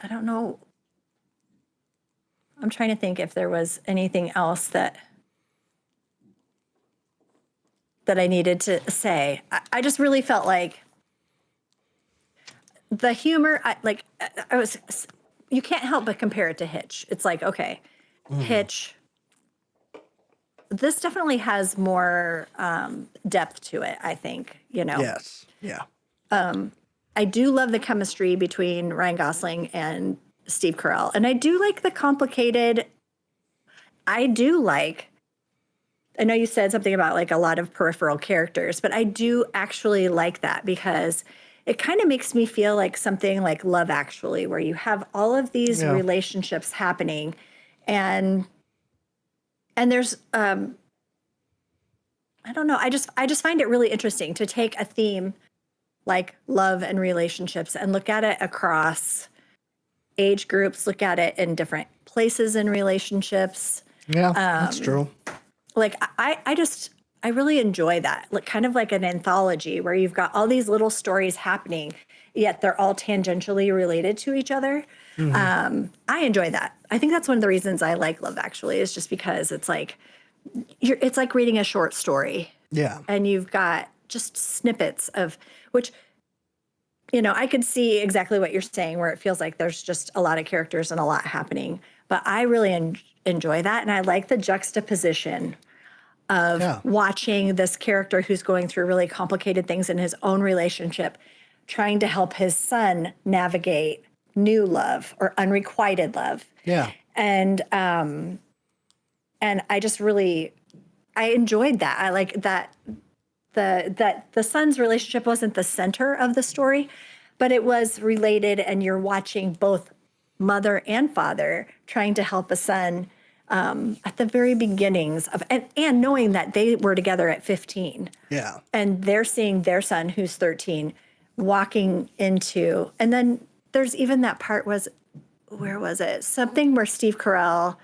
don't know. I'm trying to think if there was anything else that I needed to say. I just really felt like the humor, I was, you can't help but compare it to Hitch. It's like, okay, Hitch, this definitely has more depth to it, I think, you know. Yes. Yeah. I do love the chemistry between Ryan Gosling and Steve Carell. And I do like the complicated, I know you said something about like a lot of peripheral characters, but I do actually like that because it kind of makes me feel like something like Love Actually, where you have all of these Yeah. relationships happening and there's I don't know, I just find it really interesting to take a theme like love and relationships and look at it across age groups, look at it in different places in relationships. Yeah. That's true. Like I really enjoy that. Like kind of like an anthology where you've got all these little stories happening, yet they're all tangentially related to each other. I enjoy that. I think that's one of the reasons I like Love Actually is just because it's like it's like reading a short story. Yeah. And you've got just snippets of which, you know, I could see exactly what you're saying where it feels like there's just a lot of characters and a lot happening. But I really enjoy that. And I like the juxtaposition of watching this character who's going through really complicated things in his own relationship, trying to help his son navigate new love or unrequited love. Yeah. And I just really, I enjoyed that. I like that the son's relationship wasn't the center of the story, but it was related, and you're watching both mother and father trying to help a son at the very beginnings of, and knowing that they were together at 15. Yeah. And they're seeing their son, who's 13, walking into, and then there's even that part where was it? Something where Steve Carell,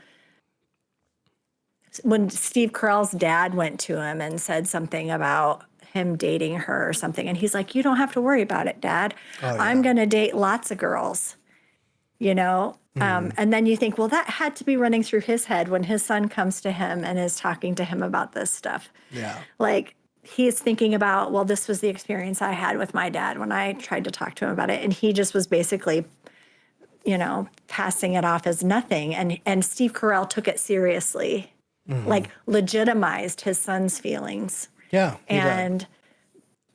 when Steve Carell's dad went to him and said something about him dating her or something, and he's like, "You don't have to worry about it, Dad. Oh I'm yeah. going to date lots of girls." You know? And then you think, well, that had to be running through his head when his son comes to him and is talking to him about this stuff. Yeah. Like, he's thinking about, well, this was the experience I had with my dad when I tried to talk to him about it. And he just was basically, passing it off as nothing. And Steve Carell took it seriously, like legitimized his son's feelings. Yeah. He did.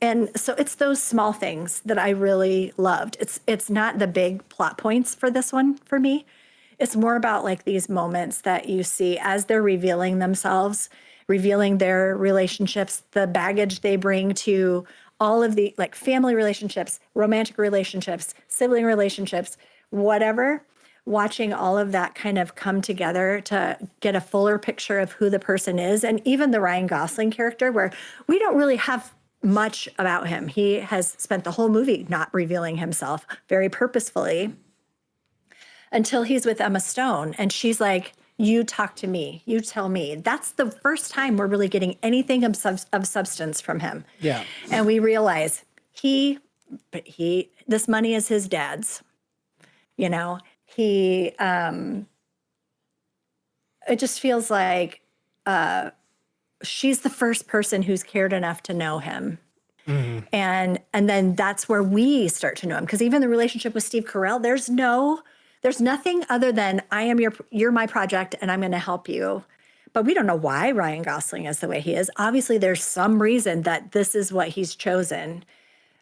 And so it's those small things that I really loved. It's not the big plot points for this one for me. It's more about like these moments that you see as they're revealing themselves, revealing their relationships, the baggage they bring to all of the like family relationships, romantic relationships, sibling relationships, whatever. Watching all of that kind of come together to get a fuller picture of who the person is. And even the Ryan Gosling character, where we don't really have much about him. He has spent the whole movie not revealing himself very purposefully until he's with Emma Stone. And she's like, you talk to me, you tell me. That's the first time we're really getting anything of substance from him. Yeah. And we realize this money is his dad's, it just feels like, she's the first person who's cared enough to know him. And then that's where we start to know him. Because even the relationship with Steve Carell, there's nothing other than you're my project and I'm going to help you. But we don't know why Ryan Gosling is the way he is. Obviously, there's some reason that this is what he's chosen.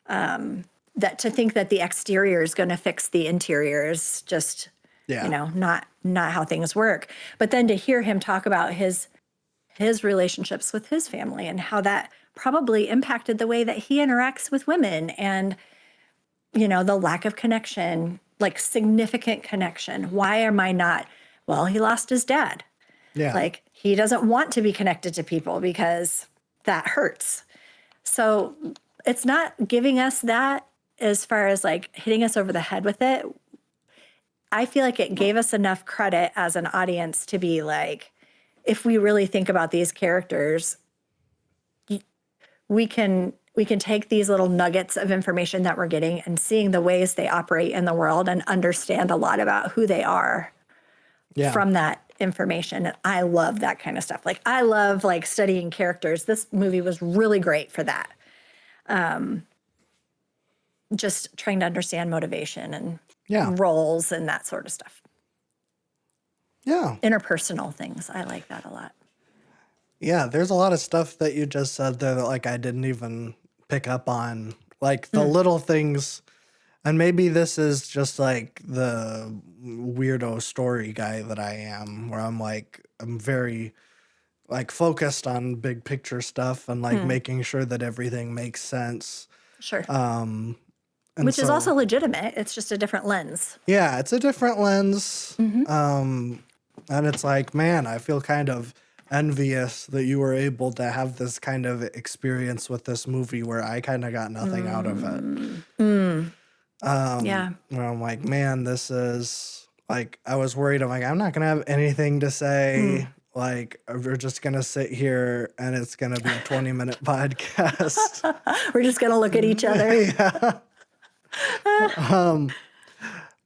That to think that the exterior is going to fix the interior is just, not how things work. But then to hear him talk about his relationships with his family and how that probably impacted the way that he interacts with women and, the lack of connection, like significant connection. Why am I not? Well, he lost his dad. Yeah. Like he doesn't want to be connected to people because that hurts. So it's not giving us that as far as like hitting us over the head with it. I feel like it gave us enough credit as an audience to be like, if we really think about these characters, we can take these little nuggets of information that we're getting and seeing the ways they operate in the world and understand a lot about who they are from that information. And I love that kind of stuff. Like I love like studying characters. This movie was really great for that. Just trying to understand motivation and roles and that sort of stuff. Yeah. Interpersonal things. I like that a lot. Yeah, there's a lot of stuff that you just said there that like I didn't even pick up on. Like the little things, and maybe this is just like the weirdo story guy that I am, where I'm very like focused on big picture stuff and like making sure that everything makes sense. Sure. Which is also legitimate. It's just a different lens. Yeah, it's a different lens. And it's like, man, I feel kind of envious that you were able to have this kind of experience with this movie where I kind of got nothing out of it. Where I'm like, man, this is like, I was worried. I'm like, I'm not going to have anything to say. Like, we're just going to sit here and it's going to be a 20-minute podcast. We're just going to look at each other. Yeah.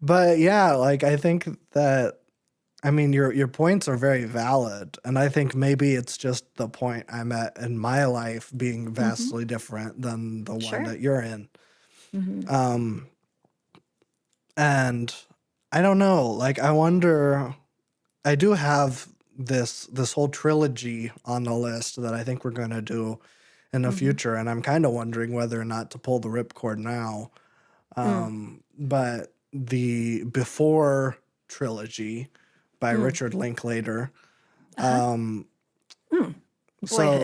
But yeah, like, I think that, I mean, your points are very valid. And I think maybe it's just the point I'm at in my life being vastly different than the one that you're in. And I don't know, like, I wonder, I do have this whole trilogy on the list that I think we're going to do in the future. And I'm kind of wondering whether or not to pull the ripcord now. But the Before trilogy by Richard Linklater. Boyhood,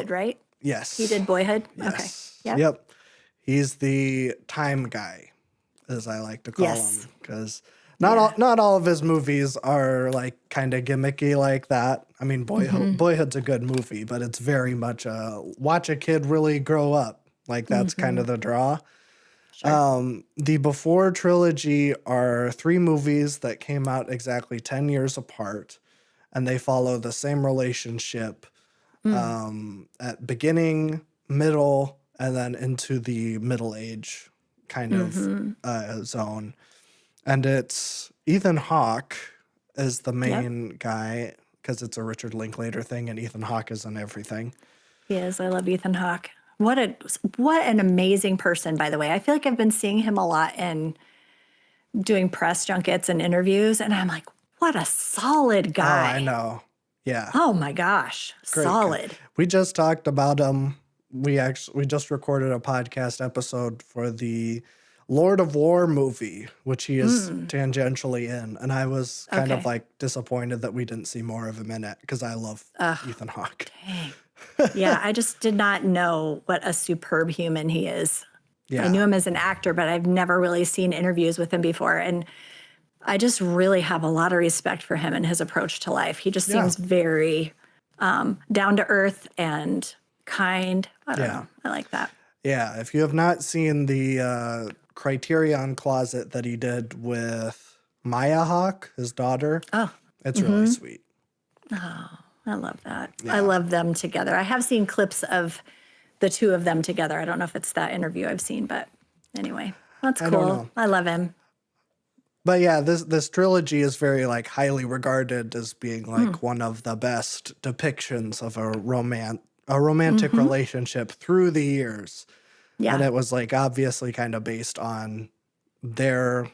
right? Yes. He did Boyhood? Yes. Okay. Yep. He's the time guy, as I like to call him. Because not all of his movies are like kind of gimmicky like that. I mean, Boyhood's a good movie, but it's very much watch a kid really grow up. Like that's kind of the draw. Sure. The Before trilogy are 3 movies that came out exactly 10 years apart. and they follow the same relationship at beginning, middle, and then into the middle age kind of zone. And it's Ethan Hawke is the main guy because it's a Richard Linklater thing, and Ethan Hawke is in everything. He is. I love Ethan Hawke. What an amazing person, by the way. I feel like I've been seeing him a lot in doing press junkets and interviews, and I'm like, what a solid guy. Oh, I know. Yeah. Oh my gosh. Great Solid. guy. We just talked about him. We just recorded a podcast episode for the Lord of War movie, which he is tangentially in. And I was kind of like disappointed that we didn't see more of him in it because I love Ethan Hawke. Dang. Yeah, I just did not know what a superb human he is. Yeah. I knew him as an actor, but I've never really seen interviews with him before. And I just really have a lot of respect for him and his approach to life. He just seems very down to earth and kind. I don't know. I like that. Yeah. If you have not seen the Criterion Closet that he did with Maya Hawke, his daughter, it's really sweet. Oh, I love that. Yeah. I love them together. I have seen clips of the two of them together. I don't know if it's that interview I've seen, but anyway, that's cool. I love him. But yeah, this trilogy is very like highly regarded as being like one of the best depictions of a romantic relationship through the years. Yeah. And it was like obviously kind of based on their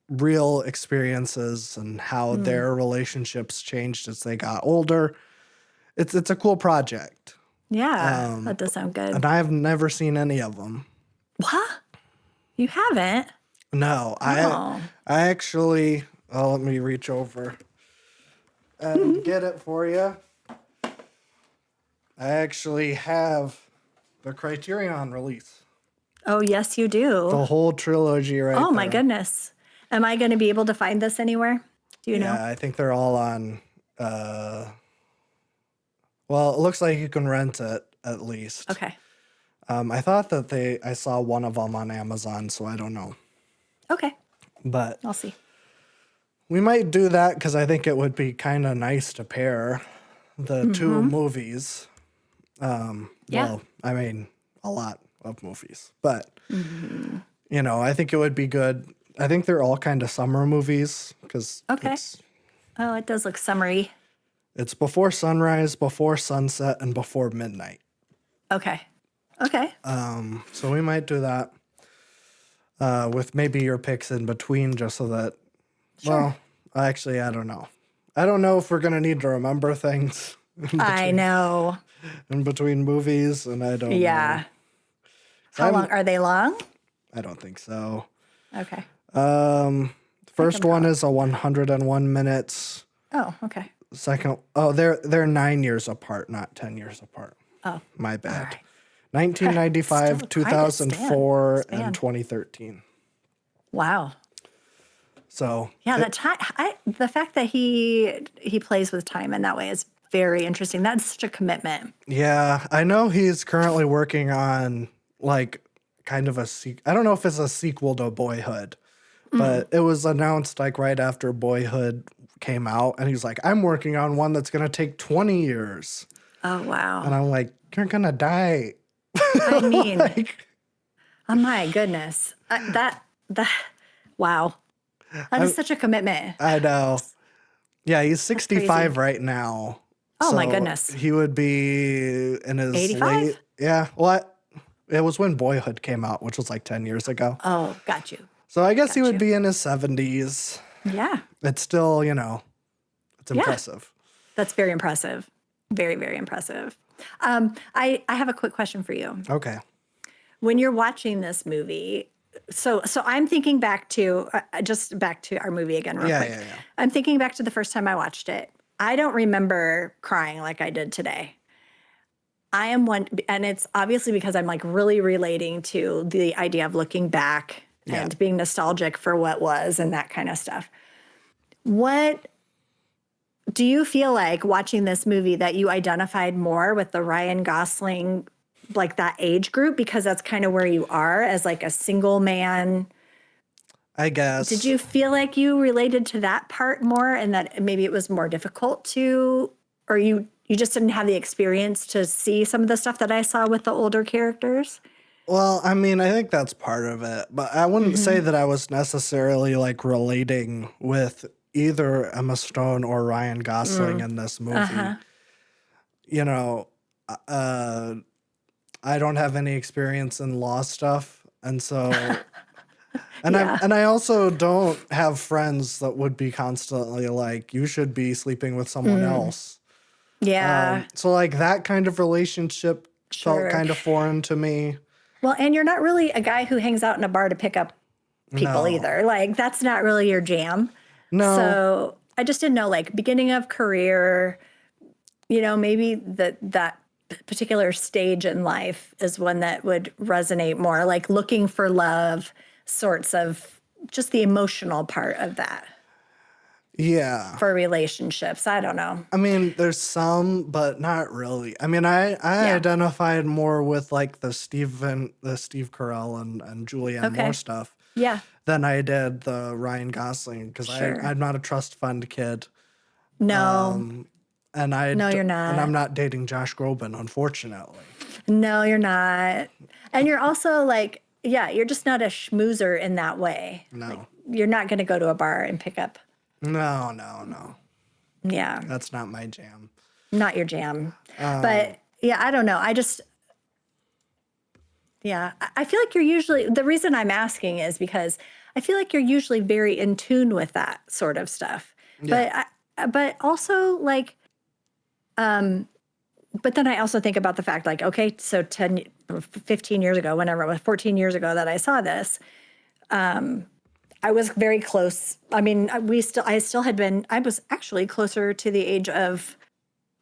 real experiences and how their relationships changed as they got older. It's a cool project. Yeah, that does sound good. And I've never seen any of them. What? You haven't? No, I actually, let me reach over and get it for you. I actually have the Criterion release. Oh, yes, you do. The whole trilogy right there. Oh, my goodness. Am I going to be able to find this anywhere? Do you know? Yeah, I think they're all on, well, it looks like you can rent it at least. Okay. I thought that I saw one of them on Amazon, so I don't know. Okay. But I'll see. We might do that because I think it would be kind of nice to pair the two movies. Well, I mean, a lot of movies. But, you know, I think it would be good. I think they're all kind of summer movies because it does look summery. It's before sunrise, before sunset, and before midnight. Okay. So we might do that. With maybe your picks in between just so that, well, actually, I don't know. I don't know if we're going to need to remember things. I know. In between movies, and I don't know. Yeah. How long? Are they long? I don't think so. Okay. First one is a 101 minutes. Oh, okay. Second, they're 9 years apart, not 10 years apart. Oh. My bad. Right. 1995, 2004, and 2013. Wow. So yeah, the fact that he plays with time in that way is very interesting. That's such a commitment. Yeah, I know he's currently working on like kind of I don't know if it's a sequel to Boyhood, but it was announced like right after Boyhood came out, and he's like, I'm working on one that's gonna take 20 years. Oh wow. And I'm like, you're gonna die. I mean, oh my goodness. Wow. That is such a commitment. I know. Yeah, he's 65 right now. Oh my goodness. He would be in his 85? Yeah. What? It was when Boyhood came out, which was like 10 years ago. Oh, got you. So I guess he would be in his 70s. Yeah. It's still, it's impressive. That's very impressive. Very, very impressive. I have a quick question for you. Okay. When you're watching this movie, so I'm thinking back to back to our movie again real quick. Yeah. I'm thinking back to the first time I watched it. I don't remember crying like I did today. I am one, and it's obviously because I'm like really relating to the idea of looking back and being nostalgic for what was and that kind of stuff. What do you feel like watching this movie that you identified more with the Ryan Gosling, like that age group, because that's kind of where you are as like a single man I guess. Did you feel like you related to that part more and that maybe it was more difficult to, or you just didn't have the experience to see some of the stuff that I saw with the older characters? Well, I mean, I think that's part of it, but I wouldn't say that I was necessarily like relating with either Emma Stone or Ryan Gosling in this movie. Uh-huh. You know, uh, I don't have any experience in law stuff, and so Yeah. I also don't have friends that would be constantly like, you should be sleeping with someone else. Yeah. So like that kind of relationship felt Sure. kind of foreign to me. Well, and you're not really a guy who hangs out in a bar to pick up people No, either. Like that's not really your jam. no, So I just didn't know, like beginning of career, maybe that particular stage in life is one that would resonate more, like looking for love, sorts of just the emotional part of that yeah. for relationships. I don't know. I mean, there's some, but not really. I mean, I Yeah. identified more with like the Steve Carell and Julianne Moore Okay. stuff Yeah. than I did the Ryan Gosling because Sure. I'm not a trust fund kid. No. And No, you're and I'm not. not dating Josh Groban, unfortunately. No, you're not. And you're also like, yeah, you're just not a schmoozer in that way. Like No, you're not going to go to a bar and pick up. no. Yeah. That's not my jam. Not your jam. But yeah, I don't know. Yeah, I feel like you're usually, the reason I'm asking is because I feel like you're usually very in tune with that sort of stuff. Yeah. But also like, but then I also think about the fact like, okay, so 10, 15 years ago, whenever it was 14 years ago that I saw this, I was very close. I mean, I was actually closer to the age of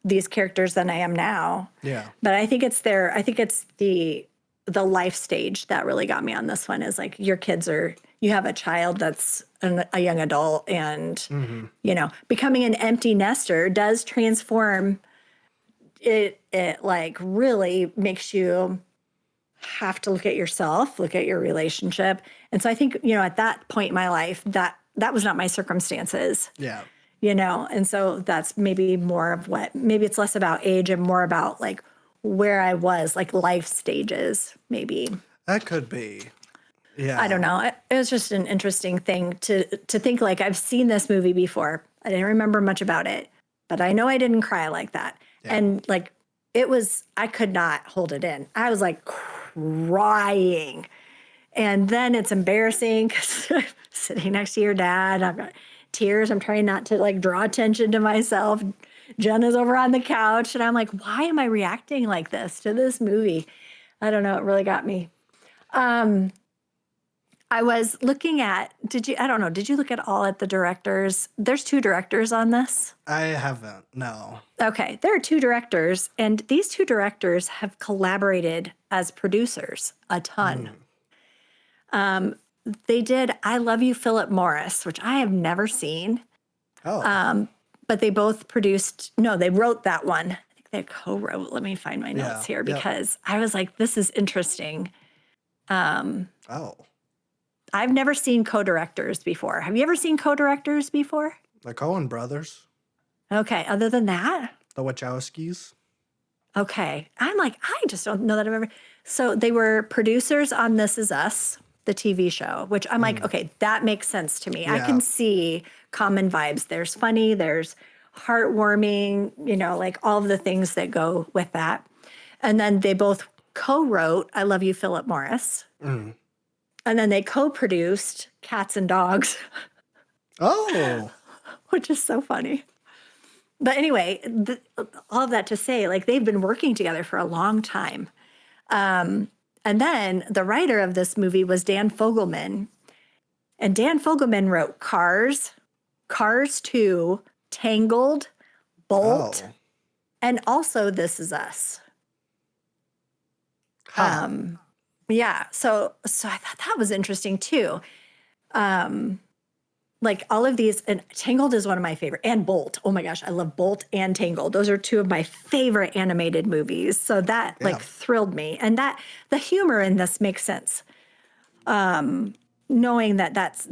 these characters than I am now. Yeah. But I think it's the life stage that really got me on this one is like you have a child that's a young adult and, becoming an empty nester does transform it like really makes you have to look at yourself, look at your relationship. And so I think, at that point in my life, that was not my circumstances, Yeah. and so that's maybe more of maybe it's less about age and more about like where I was, like life stages, maybe. That could be. Yeah. I don't know. It was just an interesting thing to think like I've seen this movie before. I didn't remember much about it, but I know I didn't cry like that. Yeah. And like I could not hold it in. I was like crying. And then it's embarrassing because I'm sitting next to your dad. I've got tears. I'm trying not to like draw attention to myself. Jenna's over on the couch. And I'm like, why am I reacting like this to this movie? I don't know. It really got me. I was looking at, did you look at all at the directors? There's 2 directors on this. I haven't. No. Okay, there are 2 directors, and these 2 directors have collaborated as producers a ton. They did I Love You, Philip Morris, which I have never seen, Oh. but they both they wrote that one. I think they co-wrote. Let me find my notes here because I was like, this is interesting. Oh. I've never seen co-directors before. Have you ever seen co-directors before? The Coen brothers. Okay, other than that? The Wachowskis. Okay. I'm like, I just don't know that I've ever. So they were producers on This Is Us, the TV show, which I'm like, okay, that makes sense to me. I can see common vibes. There's funny, there's heartwarming, like all of the things that go with that. And then they both co-wrote I Love You, Philip Morris. And then they co-produced Cats and Dogs, Oh. which is so funny. But anyway, all of that to say, like they've been working together for a long time. And then the writer of this movie was Dan Fogelman. And Dan Fogelman wrote Cars, Cars 2, Tangled, Bolt, Oh. and also This Is Us. Huh. Yeah, so I thought that was interesting too. Like all of these, and Tangled is one of my favorite, and Bolt. Oh my gosh, I love Bolt and Tangled. Those are 2 of my favorite animated movies. So that like thrilled me, and that the humor in this makes sense. knowing that that's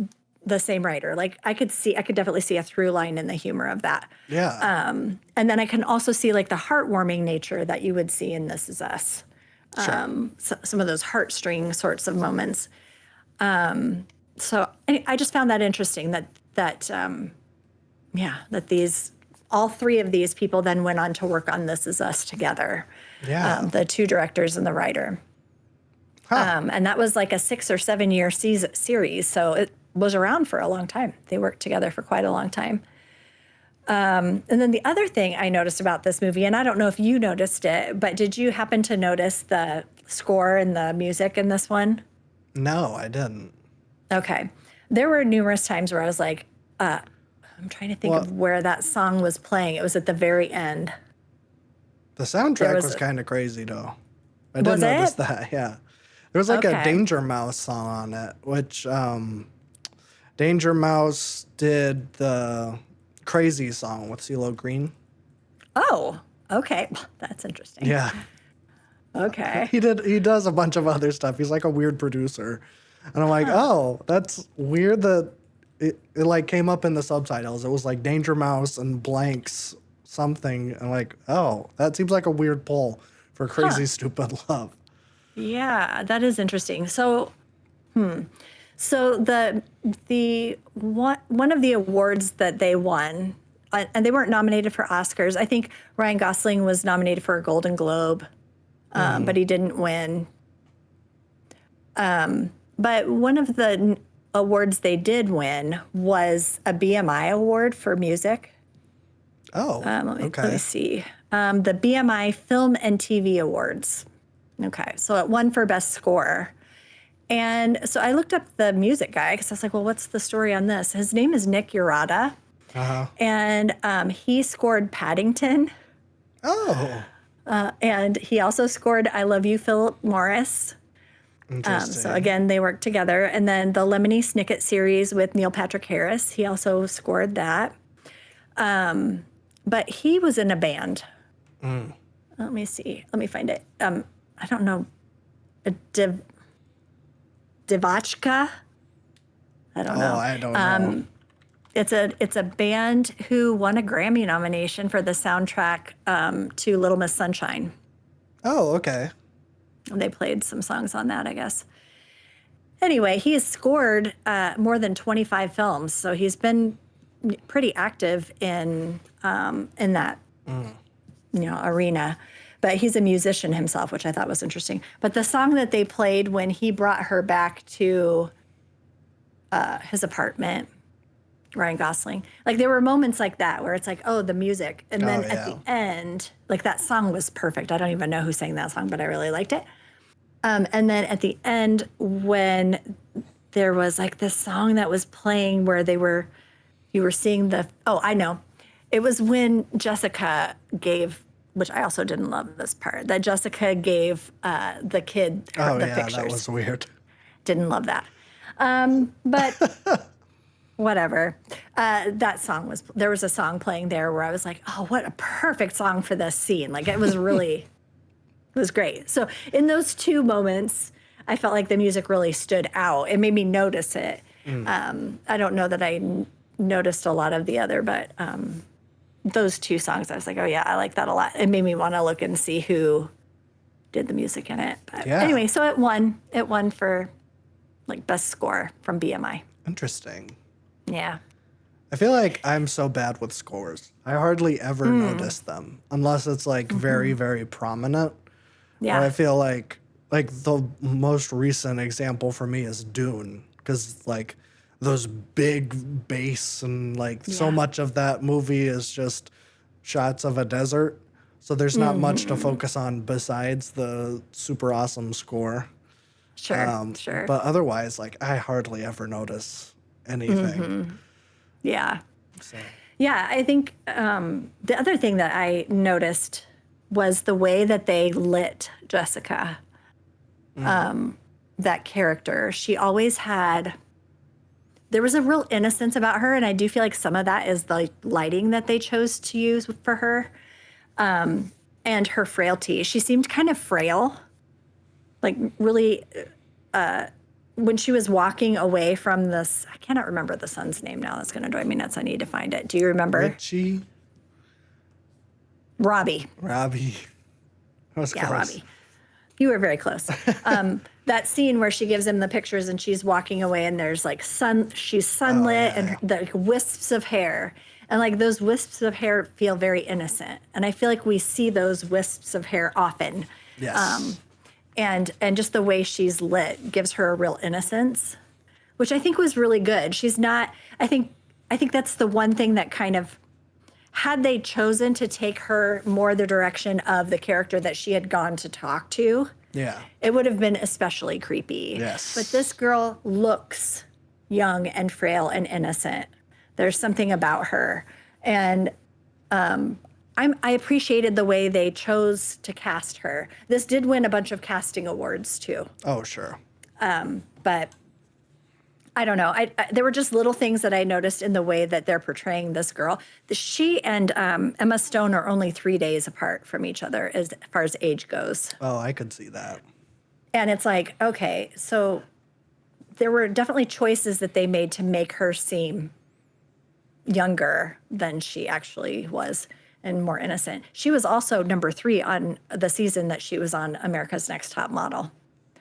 the same writer. Like I could definitely see a through line in the humor of that. Yeah. And then I can also see like the heartwarming nature that you would see in This Is Us. Sure. So, some of those heartstring sorts of moments. So I just found that interesting that these all three of these people then went on to work on This Is Us together. Yeah. The two directors and the writer. And that was like a 6 or 7 year series. So it was around for a long time. They worked together for quite a long time. And then the other thing I noticed about this movie, and I don't know if you noticed it, but did you happen to notice the score and the music in this one? No, I didn't. Okay. There were numerous times where I was like, I'm trying to think of where that song was playing. It was at the very end. The soundtrack was kind of crazy, though. I did Was notice it? that, yeah. There was like a Okay. Danger Mouse song on it, which Danger Mouse did the Crazy song with CeeLo Green. Oh, okay. That's interesting. Yeah. Okay. He does a bunch of other stuff. He's like a weird producer. And I'm like, oh, that's weird that it like came up in the subtitles. It was like Danger Mouse and blanks something. And like, oh, that seems like a weird pull for Crazy Stupid Love. Yeah, that is interesting. So, so the one of the awards that they won, and they weren't nominated for Oscars. I think Ryan Gosling was nominated for a Golden Globe, but he didn't win. But one of the awards they did win was a BMI award for music. Oh, okay. Let me see. The BMI Film and TV Awards. Okay, so it won for Best Score. And so I looked up the music guy because I was like, well, what's the story on this? His name is Nick Urata. Uh-huh. And he scored Paddington. Oh, And he also scored I Love You, Philip Morris. interesting. So again, they worked together. And then the Lemony Snicket series with Neil Patrick Harris, he also scored that. But he was in a band. Let me see. Let me find it. I don't know. Devachka? I don't know. Oh, I don't know. It's a band who won a Grammy nomination for the soundtrack to Little Miss Sunshine. Oh, okay. And they played some songs on that, I guess. Anyway, he has scored more than 25 films, so he's been pretty active in that arena. But he's a musician himself, which I thought was interesting. But the song that they played when he brought her back to his apartment, Ryan Gosling, like there were moments like that where it's like, oh, the music. And then at the end, like that song was perfect. I don't even know who sang that song, but I really liked it. And then at the end, when there was like this song that was playing where you were seeing I know. It was when Jessica gave, which I also didn't love this part, that Jessica gave the kid the pictures. That was weird. Didn't love that. But whatever. There was a song playing there where I was like, oh, what a perfect song for this scene. Like it was really, it was great. So in those two moments, I felt like the music really stood out. It made me notice it. I don't know that I noticed a lot of the other, but those two songs, I was like, oh yeah, I like that a lot. It made me want to look and see who did the music in it. But anyway, so it won. It won for like best score from BMI. Interesting. Yeah. I feel like I'm so bad with scores. I hardly ever notice them unless it's like very, very prominent. Yeah. Or I feel like the most recent example for me is Dune, because like those big bass and like so much of that movie is just shots of a desert. So there's not much to focus on besides the super awesome score. Sure. Sure. But otherwise, like I hardly ever notice anything. Yeah. So. Yeah, I think the other thing that I noticed was the way that they lit Jessica, that character. She always there was a real innocence about her, and I do feel like some of that is the lighting that they chose to use for her, and her frailty. She seemed kind of frail, like really when she was walking away from this, I cannot remember the son's name now. That's going to drive me nuts. I need to find it. Do you remember? Richie? Robbie. Robbie. I was Yeah, close. Robbie. You were very close. That scene where she gives him the pictures and she's walking away and there's like she's sunlit and the like, wisps of hair. And like those wisps of hair feel very innocent. And I feel like we see those wisps of hair often. Yes. And just the way she's lit gives her a real innocence, which I think was really good. She's not, I think that's the one thing that kind of, had they chosen to take her more the direction of the character that she had gone to talk to, Yeah. it would have been especially creepy. Yes. But this girl looks young and frail and innocent. There's something about her. And I appreciated the way they chose to cast her. This did win a bunch of casting awards too. Oh, sure. But I don't know. There were just little things that I noticed in the way that they're portraying this girl. She and Emma Stone are only 3 days apart from each other as far as age goes. Oh, I could see that. And it's like, okay, so there were definitely choices that they made to make her seem younger than she actually was and more innocent. She was also number 3 on the season that she was on America's Next Top Model,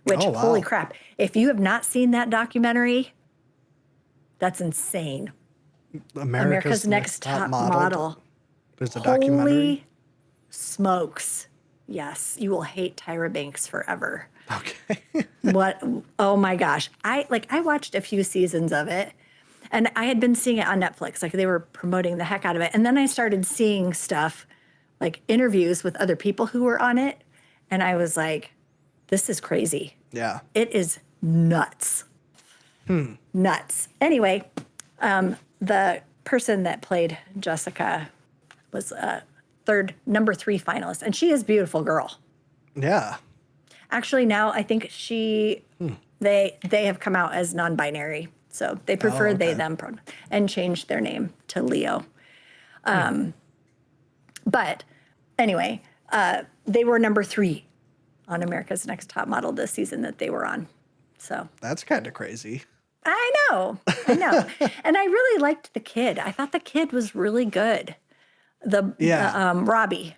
which, Oh, wow. holy crap, if you have not seen that documentary, that's insane. America's Next Top Model. There's a documentary. Holy smokes. Yes, you will hate Tyra Banks forever. Okay. What? Oh my gosh. I watched a few seasons of it and I had been seeing it on Netflix. Like they were promoting the heck out of it. And then I started seeing stuff like interviews with other people who were on it. And I was like, this is crazy. Yeah. It is nuts. Nuts. Anyway, the person that played Jessica was number 3 finalist. And she is a beautiful girl. Yeah. Actually, now I think they have come out as non-binary, so they prefer they them and changed their name to Leo. But anyway, they were number 3 on America's Next Top Model this season that they were on. So That's kind of crazy. I know, and I really liked the kid. I thought the kid was really good. Robbie.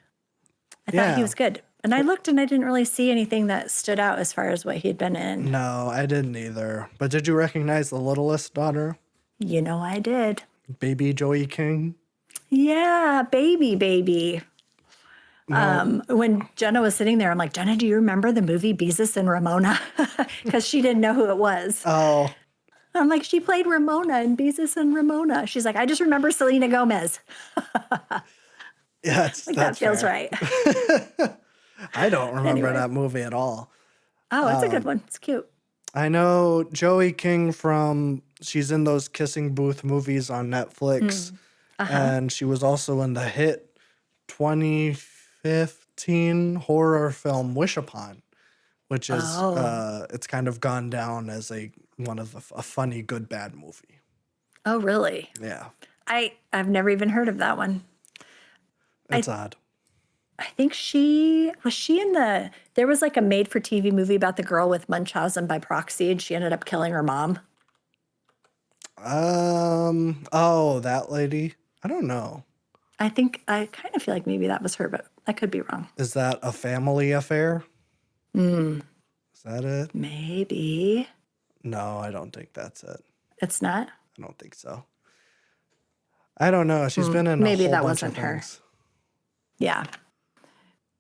I thought he was good. And I looked and I didn't really see anything that stood out as far as what he'd been in. No, I didn't either. But did you recognize the littlest daughter? You know I did. Baby Joey King? Yeah, baby. When Jenna was sitting there, I'm like, Jenna, do you remember the movie Beezus and Ramona? Because she didn't know who it was. Oh. I'm like, she played Ramona in Beezus and Ramona. She's like, I just remember Selena Gomez. Yes, Like, that that feels fair. right. I don't remember Anyway. that movie at all. Oh, it's a good one. It's cute. I know Joey King she's in those kissing booth movies on Netflix. And she was also in the hit 2015 horror film Wish Upon, which is, it's kind of gone down as a funny, good, bad movie. Oh, really? Yeah. I've never even heard of that one. It's odd. I think was in there was like a made for TV movie about the girl with Munchausen by proxy and she ended up killing her mom. Oh, that lady? I don't know. I kind of feel like maybe that was her, but I could be wrong. Is that a family affair? Is that it? Maybe. No, I don't think that's it. It's not? I don't think so. I don't know. She's been in Maybe a whole that bunch wasn't of her. things. Yeah.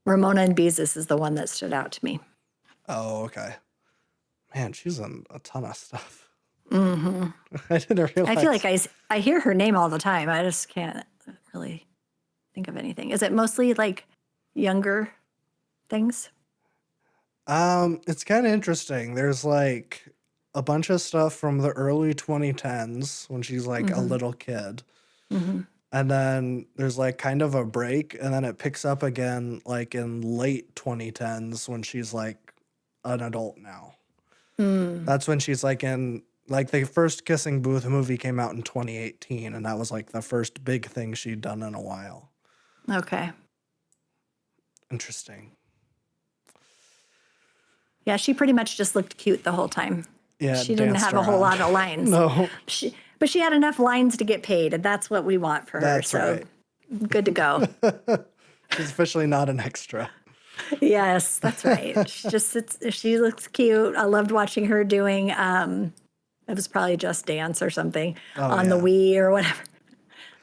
Ramona and Beezus is the one that stood out to me. Oh, okay. Man, she's in a ton of stuff. Mm-hmm. I didn't realize. I feel like I hear her name all the time. I just can't really think of anything. Is it mostly like younger things? It's kind of interesting. There's like a bunch of stuff from the early 2010s when she's like a little kid. Mm-hmm. And then there's like kind of a break, and then it picks up again like in late 2010s when she's like an adult now. That's when she's like in like the first Kissing Booth movie came out in 2018, and that was like the first big thing she'd done in a while. Okay. Interesting. Yeah, she pretty much just looked cute the whole time. Yeah, She didn't danced have a whole around. lot of lines. No, But she had enough lines to get paid, and that's what we want for her. that's So right. good to go. She's officially not an extra. Yes, that's right. She looks cute. I loved watching her doing it was probably Just Dance or something on the yeah. Wii or whatever.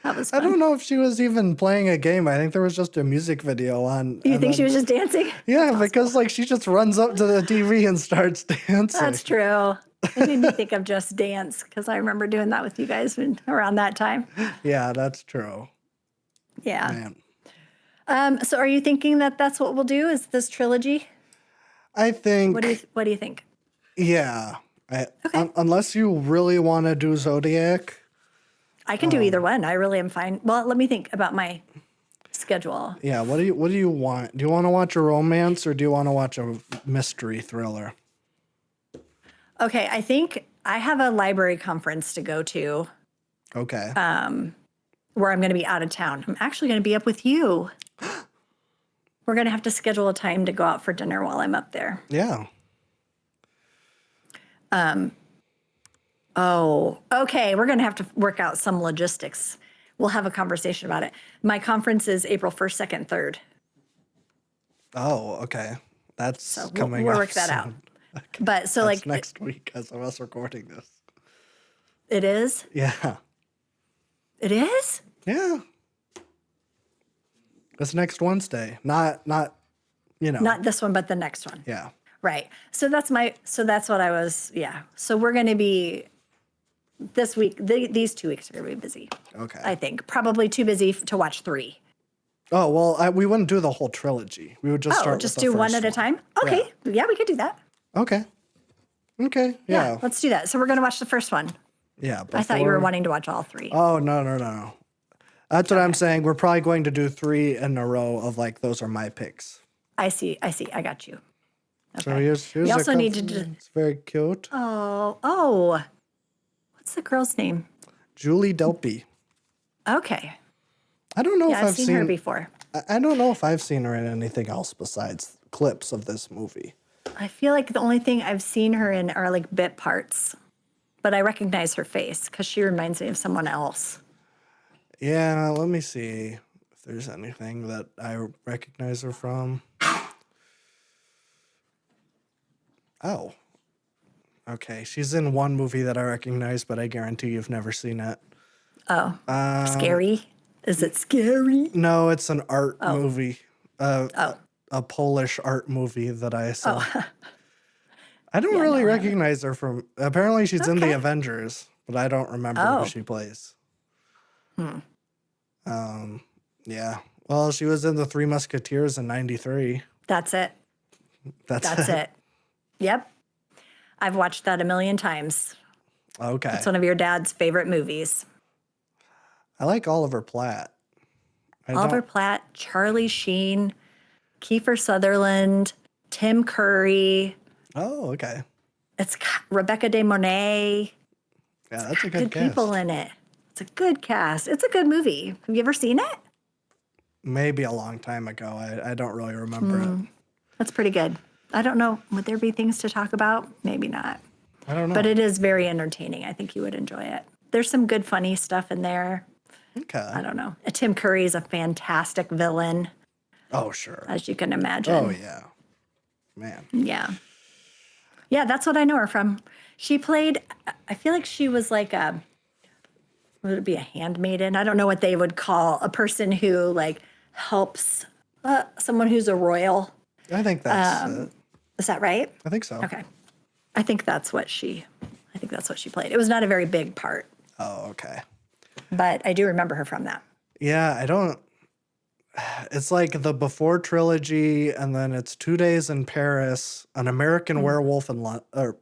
That was I fun. don't know if she was even playing a game. I think there was just a music video on. You and think she then- was just dancing? Yeah, because like she just runs up to the TV and starts dancing. That's true. It made me think of Just Dance because I remember doing that with you guys around that time. Yeah, that's true. Yeah. Man. So are you thinking that that's what we'll do? Is this trilogy? I think. What do you think? Yeah. Okay. Unless you really want to do Zodiac. I can do either one. I really am fine. Well, let me think about my schedule. Yeah. What do you want? Do you want to watch a romance or do you want to watch a mystery thriller? Okay, I think I have a library conference to go to Okay. where I'm going to be out of town. I'm actually going to be up with you. We're going to have to schedule a time to go out for dinner while I'm up there. Yeah. Oh, okay. We're going to have to work out some logistics. We'll have a conversation about it. My conference is April 1st, 2nd, 3rd. Oh, okay. That's So coming we'll up work that out. soon. But so That's like next week as of us recording this. it is? Yeah. It is? Yeah. It's next Wednesday. Not Not this one, but the next one. Yeah. Right. So that's what I was, yeah. So we're going to be this week, these 2 weeks are going to be busy. Okay. I think probably too busy to watch 3. Oh, well, we wouldn't do the whole trilogy. We would just start Just with the do one first at a time? Okay. Yeah, we could do that. Okay. Okay. Yeah. Let's do that. So we're going to watch the first one. Yeah. I thought you were before- wanting to watch all 3. Oh, no. That's what I'm saying. We're probably going to do 3 in a row of like, those are my picks. I see. I got you. So Okay. here's We a also need to couple- do, It's very cute. oh. What's the girl's name? Julie Delpy. Okay. I don't know Yeah, if I've seen her before. I don't know if I've seen her in anything else besides clips of this movie. I feel like the only thing I've seen her in are like bit parts, but I recognize her face because she reminds me of someone else. Yeah, let me see if there's anything that I recognize her from. Oh. Okay, she's in one movie that I recognize, but I guarantee you've never seen it. Oh, scary? Is it scary? No, it's an art movie. Oh, A Polish art movie that I saw. oh, I don't Yeah, really no, I recognize her from. Apparently, she's in the Okay. Avengers, but I don't remember Oh. who she plays. Yeah. Well, she was in the Three Musketeers in '93. that's it. That's it. Yep. I've watched that a million times. Okay. It's one of your dad's favorite movies. I like Oliver Platt. Oliver Platt, Charlie Sheen, Kiefer Sutherland, Tim Curry. Oh, okay. It's got Rebecca De Mornay. Yeah, that's a Good good cast. people in it. It's a good cast. It's a good movie. Have you ever seen it? Maybe a long time ago. I don't really remember it. That's pretty good. I don't know. Would there be things to talk about? Maybe not. I don't know. But it is very entertaining. I think you would enjoy it. There's some good, funny stuff in there. I Okay. don't know. Tim Curry is a fantastic villain, Oh, sure. as you can imagine. Oh, yeah. Man. Yeah. Yeah, that's what I know her from. She played, I feel like she was like would it be a handmaiden? I don't know what they would call a person who like helps someone who's a royal. I think that's it. Is that right? I think so. Okay. I think that's what she played. It was not a very big part, Oh, okay. but I do remember her from that. Yeah, I don't. It's like the Before trilogy, and then it's 2 Days in Paris, An American Werewolf in An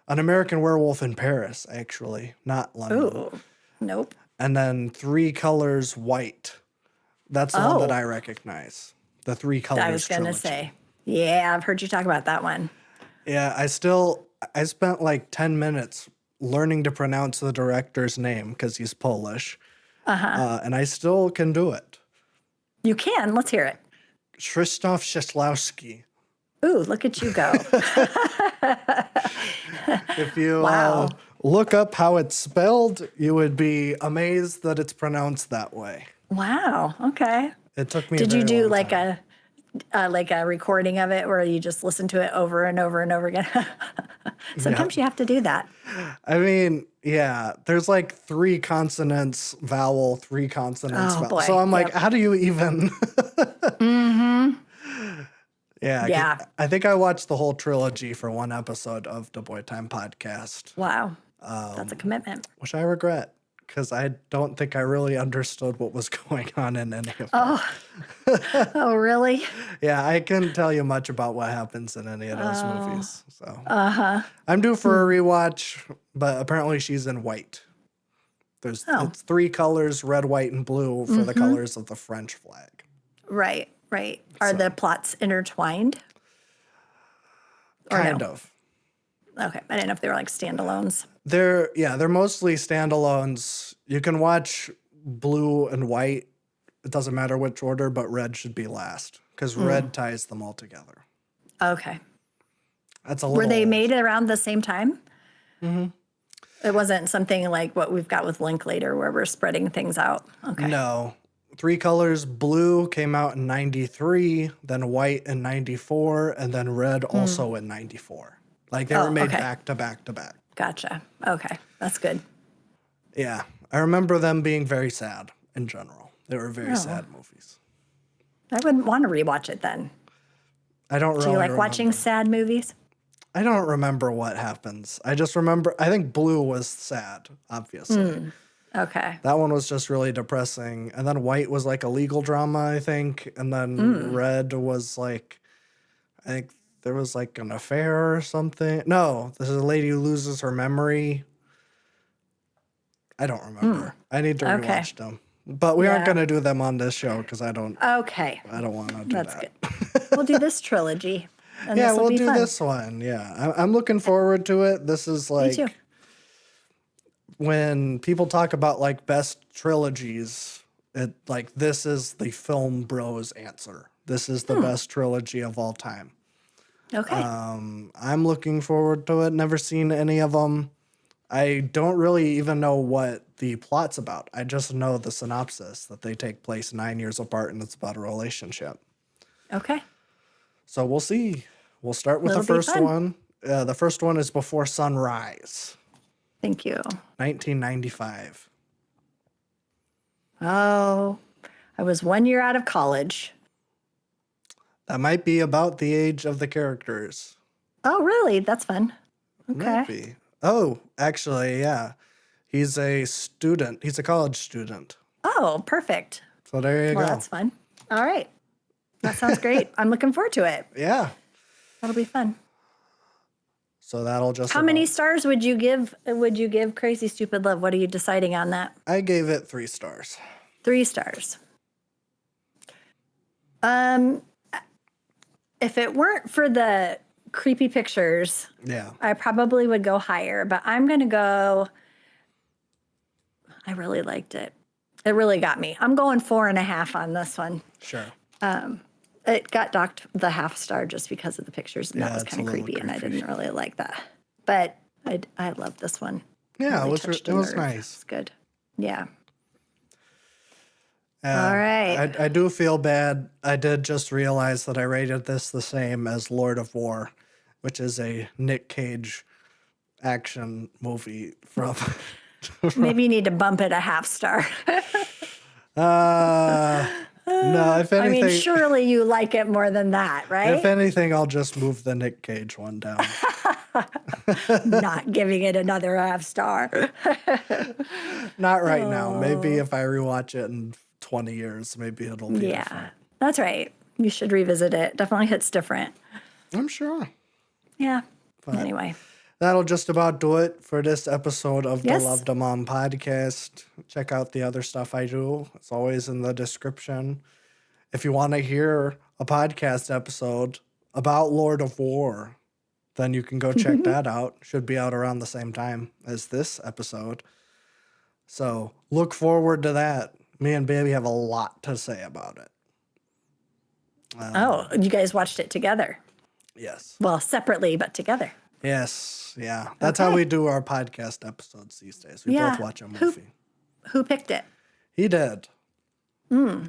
American Werewolf in Paris, actually, not London. Ooh. Nope. And then Three Colors White. That's the one that Oh. I recognize. The Three Colors I was going to trilogy. say. Yeah, I've heard you talk about that one. Yeah, I spent like 10 minutes learning to pronounce the director's name because he's Polish. And I still can do it. You can. Let's hear it. Krzysztof Cieślowski. Ooh, look at you go. If you Wow. look up how it's spelled, you would be amazed that it's pronounced that way. Wow. Okay. It took me a Did you very do long like time. a recording of it where you just listen to it over and over and over again? Yeah. Sometimes you have to do that. I mean, yeah, there's like 3 consonants, vowel, 3 consonants, Oh vowel. So boy. I'm like, Yep. how do you even? Yeah, Yeah. I think I watched the whole trilogy for one episode of the Boy Time podcast, Wow. That's a commitment. which I regret because I don't think I really understood what was going on in any of them. Oh. Oh, really? Yeah, I couldn't tell you much about what happens in any of those Oh. movies. So Uh-huh. I'm due for a rewatch, but apparently she's in white. Oh. It's 3 colors, red, white, and blue for the colors of the French flag. Right. Right. Are the plots intertwined? Or Kind no? of. Okay. I didn't know if they were like standalones. They're mostly standalones. You can watch blue and white. It doesn't matter which order, but red should be last because red ties them all together. Okay. That's a little. Were they made around the same time? Mm-hmm. It wasn't something like what we've got with Linklater where we're spreading things out. Okay. No. 3 colors. Blue came out in 93, then white in 94, and then red also in 94. Like they were made okay. back to back to back. Gotcha. Okay. That's good. Yeah. I remember them being very sad in general. They were very sad movies. I wouldn't want to rewatch it then. I don't really Do you like remember. watching sad movies? I don't remember what happens. I just remember, I think Blue was sad, obviously. Okay. That one was just really depressing. And then White was like a legal drama, I think. And then Red was like, I think there was like an affair or something. No, this is a lady who loses her memory. I don't remember. I need to Okay. rewatch them. But we aren't Yeah. going to do them on this show because I don't Okay. want to do That's that. good. We'll do this trilogy. And Yeah, this'll we'll be do fun. this one. Yeah. I'm looking forward to it. This is Me like too. when people talk about like best trilogies, this is the film bros answer. This is the best trilogy of all time. Okay. I'm looking forward to it. Never seen any of them. I don't really even know what the plot's about. I just know the synopsis that they take place 9 years apart and it's about a relationship. Okay. So we'll see. We'll start with It'll the be first fun. one. The first one is Before Sunrise, Thank you. 1995. Oh, I was 1 year out of college. That might be about the age of the characters. Oh, really? That's fun. Might Okay. be. Oh, actually, yeah. He's a student. He's a college student. Oh, perfect. So there you Well, go. that's fun. All right. That sounds great. I'm looking forward to it. Yeah. That'll be fun. So that'll just. How many stars would you give Crazy Stupid Love? What are you deciding on that? I gave it 3 stars. 3 stars. If it weren't for the creepy pictures, Yeah. I probably would go higher, but I'm going to go. I really liked it. It really got me. I'm going 4.5 on this one. Sure. It got docked the half star just because of the pictures, and Yeah, that was it's kind a of little creepy, and I creepy. didn't really like that. But I love this one. Yeah, Really it touched was a nerve. nice. It's good. Yeah. All right. I do feel bad. I did just realize that I rated this the same as Lord of War, which is a Nick Cage action movie from. Maybe you need to bump it a half star. No, if I anything, mean, surely you like it more than that, right? if anything, I'll just move the Nick Cage one down. Not giving it another half star. Not right now. Maybe if I rewatch it in 20 years, maybe it'll be Yeah, different. that's right. You should revisit it. Definitely hits different. I'm sure. Yeah. Anyway. That'll just about do it for this episode of Yes. the Love to Mom podcast. Check out the other stuff I do. It's always in the description. If you want to hear a podcast episode about Lord of War, then you can go check that out. Should be out around the same time as this episode. So look forward to that. Me and Baby have a lot to say about it. Oh, you guys watched it together. Yes. Well, separately, but together. Yes. Yeah. That's how Okay. we do our podcast episodes these days. We both Yeah. watch a Who movie. who picked it? He did. Okay.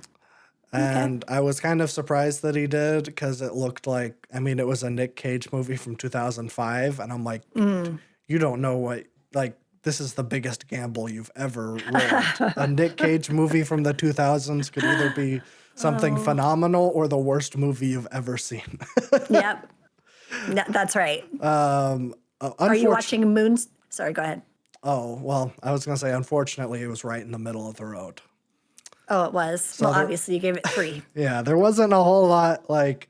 And I was kind of surprised that he did because it looked like, I mean, it was a Nick Cage movie from 2005. And I'm like, you don't know what, like, this is the biggest gamble you've ever rolled. A Nick Cage movie from the 2000s could either be something phenomenal or the worst movie you've ever seen. Yep. That's right. Are you Unfortunately, watching Moons? Sorry, go ahead. oh, well, I was going to say, unfortunately, it was right in the middle of the road. Oh, it was. Well, there- obviously you gave it 3. Yeah, there wasn't a whole lot, like,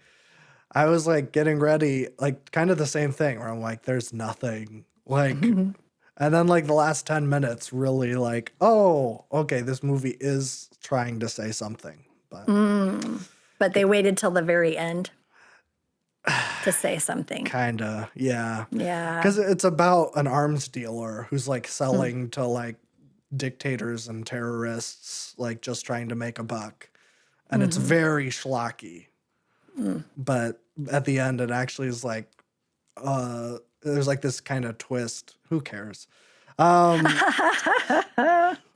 I was, like, getting ready, like, kind of the same thing, where I'm like, there's nothing, like, and then, like, the last 10 minutes really, like, oh, okay, this movie is trying to say something, but But they waited till the very end to say something. kind of, yeah. Yeah. Because it's about an arms dealer who's, like, selling to, like, dictators and terrorists, like, just trying to make a buck. And it's very schlocky. But at the end, it actually is like, there's like this kind of twist. Who cares?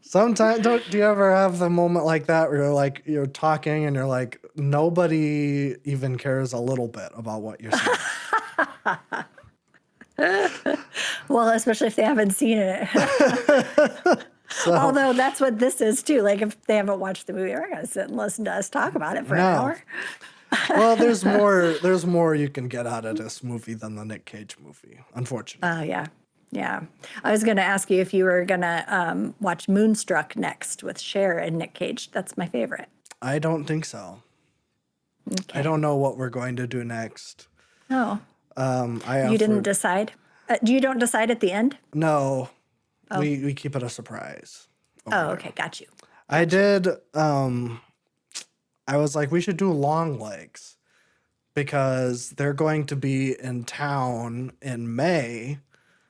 Sometimes, do you ever have the moment like that where you're like, you're talking and you're like, nobody even cares a little bit about what you're saying? Well, especially if they haven't seen it. Although that's what this is too. Like if they haven't watched the movie, they're going to sit and listen to us talk about it for an No. hour. Well, there's more you can get out of this movie than the Nick Cage movie, unfortunately. Oh, yeah. Yeah. I was going to ask you if you were going to watch Moonstruck next with Cher and Nick Cage. That's my favorite. I don't think so. Okay. I don't know what we're going to do next. Oh, I you didn't offered- decide? You don't decide at the end? No, we keep it a surprise. Oh, okay. Got you. I did. I was like, we should do Long Legs because they're going to be in town in May,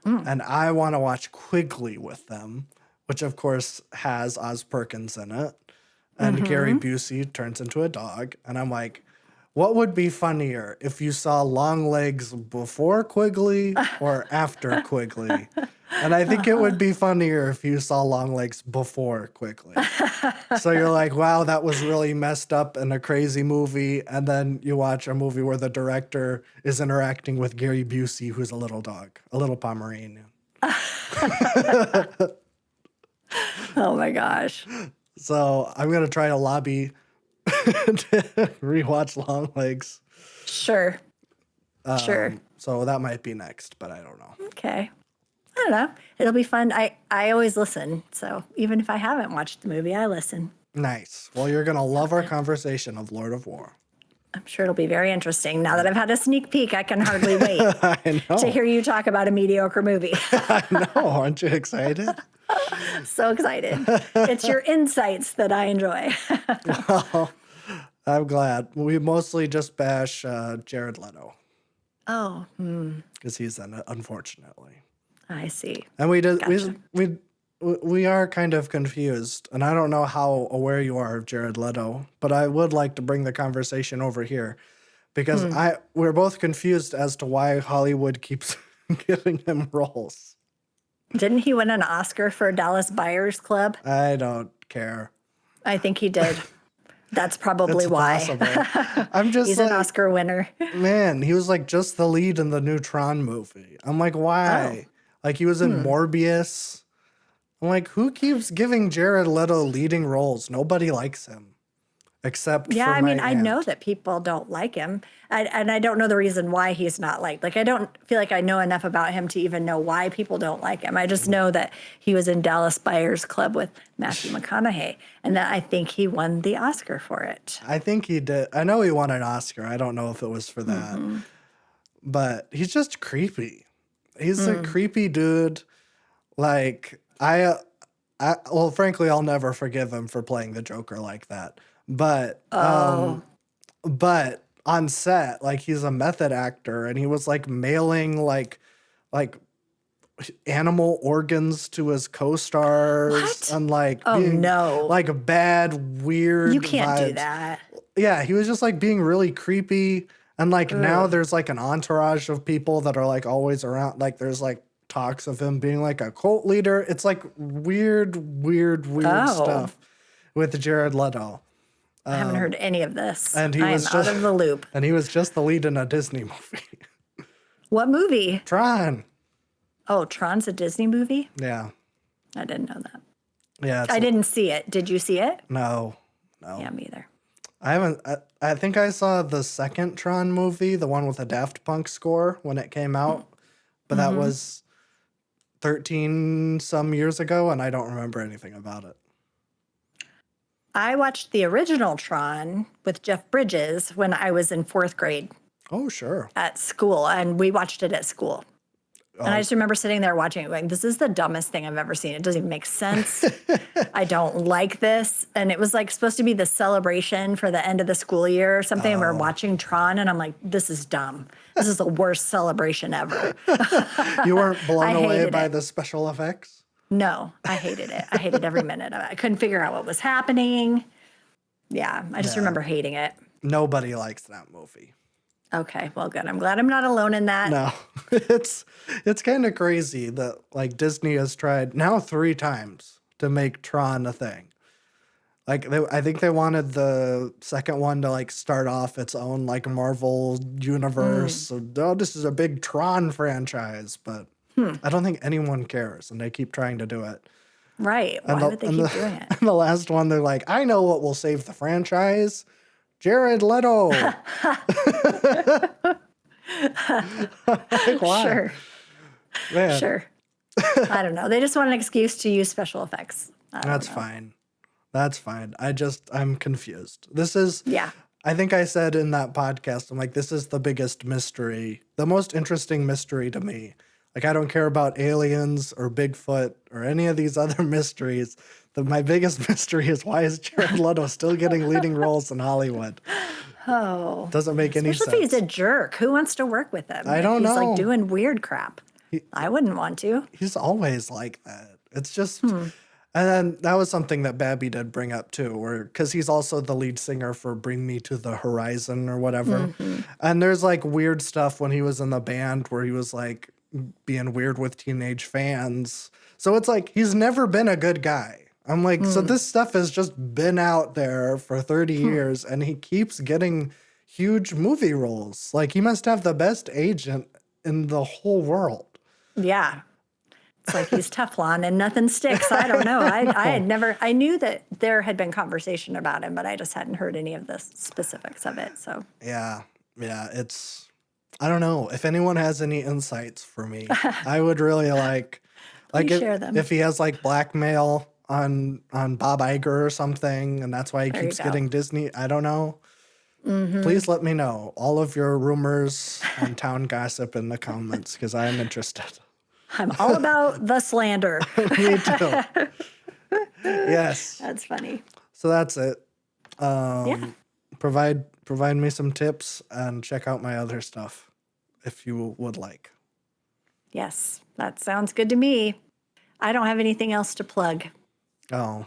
and I want to watch Quigley with them, which of course has Oz Perkins in it, and Gary Busey turns into a dog, and I'm like, what would be funnier if you saw Long Legs before Quigley or after Quigley? And I think it would be funnier if you saw Long Legs before Quigley. So you're like, wow, that was really messed up and a crazy movie. And then you watch a movie where the director is interacting with Gary Busey, who's a little dog, a little Pomeranian. Oh, my gosh. So I'm going to try to lobby to rewatch Long Legs. Sure. Sure. So that might be next, but I don't know. Okay. I don't know. It'll be fun. I always listen. So even if I haven't watched the movie, I listen. Nice. Well, you're going to love our conversation of Lord of War. I'm sure it'll be very interesting. Now that I've had a sneak peek, I can hardly wait I know. to hear you talk about a mediocre movie. I know. Aren't you excited? So excited. It's your insights that I enjoy. I'm glad. We mostly just bash Jared Leto Oh, because he's in it, unfortunately. I see. And we did. Gotcha. We are kind of confused, and I don't know how aware you are of Jared Leto, but I would like to bring the conversation over here because we're both confused as to why Hollywood keeps giving him roles. Didn't he win an Oscar for Dallas Buyers Club? I don't care. I think he did. That's probably It's why. possible. I'm just He's like, an Oscar winner. man, he was like just the lead in the new Tron movie. I'm like, why? Like he was in Morbius. I'm like, who keeps giving Jared Leto leading roles? Nobody likes him. Except Yeah, for I mean, my I aunt. know that people don't like him. And I don't know the reason why he's not liked. Like, I don't feel like I know enough about him to even know why people don't like him. I just know that he was in Dallas Buyers Club with Matthew McConaughey, and that I think he won the Oscar for it. I think he did. I know he won an Oscar. I don't know if it was for that. But he's just creepy. He's a creepy dude. Like, well, frankly, I'll never forgive him for playing the Joker like that. But, but on set, like he's a method actor, and he was like mailing like animal organs to his co-stars What? and like Oh, being, no. like bad weird You can't do vibes. that. Yeah, he was just like being really creepy. And like now there's like an entourage of people that are like always around. Like there's like talks of him being like a cult leader. It's like weird stuff with Jared Leto. I haven't heard any of this. And he I was am just out of the loop. And he was just the lead in a Disney movie. What movie? Tron. Oh, Tron's a Disney movie? Yeah. I didn't know that. Yeah. I didn't see it. Did you see it? No. Yeah, me either. I haven't. I think I saw the second Tron movie, the one with the Daft Punk score when it came out, but that was 13 some years ago, and I don't remember anything about it. I watched the original Tron with Jeff Bridges when I was in 4th grade Oh, sure. at school, and we watched it at school. And I just remember sitting there watching it going, this is the dumbest thing I've ever seen. It doesn't even make sense. I don't like this. And it was like supposed to be the celebration for the end of the school year or something. And we're watching Tron, and I'm like, this is dumb. This is the worst celebration ever. You weren't blown I away hated by it. the special effects? No, I hated it. I hated every minute of it. I couldn't figure out what was happening. Yeah, I just remember hating it. Nobody likes that movie. Okay, well, good. I'm glad I'm not alone in that. No, it's kind of crazy that like Disney has tried now 3 times to make Tron a thing. Like I think they wanted the second one to like start off its own like Marvel universe. So this is a big Tron franchise, but I don't think anyone cares, and they keep trying to do it. Right. Why would they keep doing it? And the last one, they're like, I know what will save the franchise. Jared Leto. Like, why? Sure. Man, Sure. I don't know. They just want an excuse to use special effects. That's fine. That's fine. I'm confused. This is, Yeah. I think I said in that podcast, I'm like, this is the biggest mystery, the most interesting mystery to me. Like, I don't care about aliens or Bigfoot or any of these other mysteries. My biggest mystery is why is Jared Leto still getting leading roles in Hollywood? Oh. Doesn't make any sense. Especially if he's a jerk. Who wants to work with him? I don't know. He's like doing weird crap. I wouldn't want to. He's always like that. It's just, and then that was something that Babby did bring up too, where because he's also the lead singer for Bring Me to the Horizon or whatever. And there's like weird stuff when he was in the band where he was like being weird with teenage fans. So it's like he's never been a good guy. I'm like, so this stuff has just been out there for 30 years and he keeps getting huge movie roles. Like he must have the best agent in the whole world. Yeah. It's like he's Teflon and nothing sticks. I don't know. I knew that there had been conversation about him, but I just hadn't heard any of the specifics of it. So Yeah. I don't know. If anyone has any insights for me, I would really like share them. if he has like blackmail on Bob Iger or something, and that's why he keeps getting Disney. I don't know. Please let me know all of your rumors and town gossip in the comments because I am interested. I'm all about the slander. Me too. Yes. That's funny. So that's it. Yeah. Provide me some tips and check out my other stuff if you would like. Yes, that sounds good to me. I don't have anything else to plug. Oh,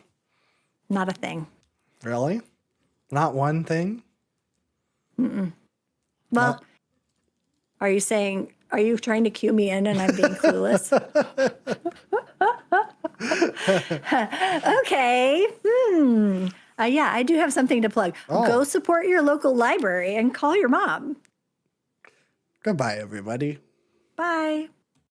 Not a thing. really? Not one thing? Well, are you trying to cue me in and I'm being clueless? Okay. Yeah, I do have something to plug. Oh. Go support your local library and call your mom. Goodbye, everybody. Bye.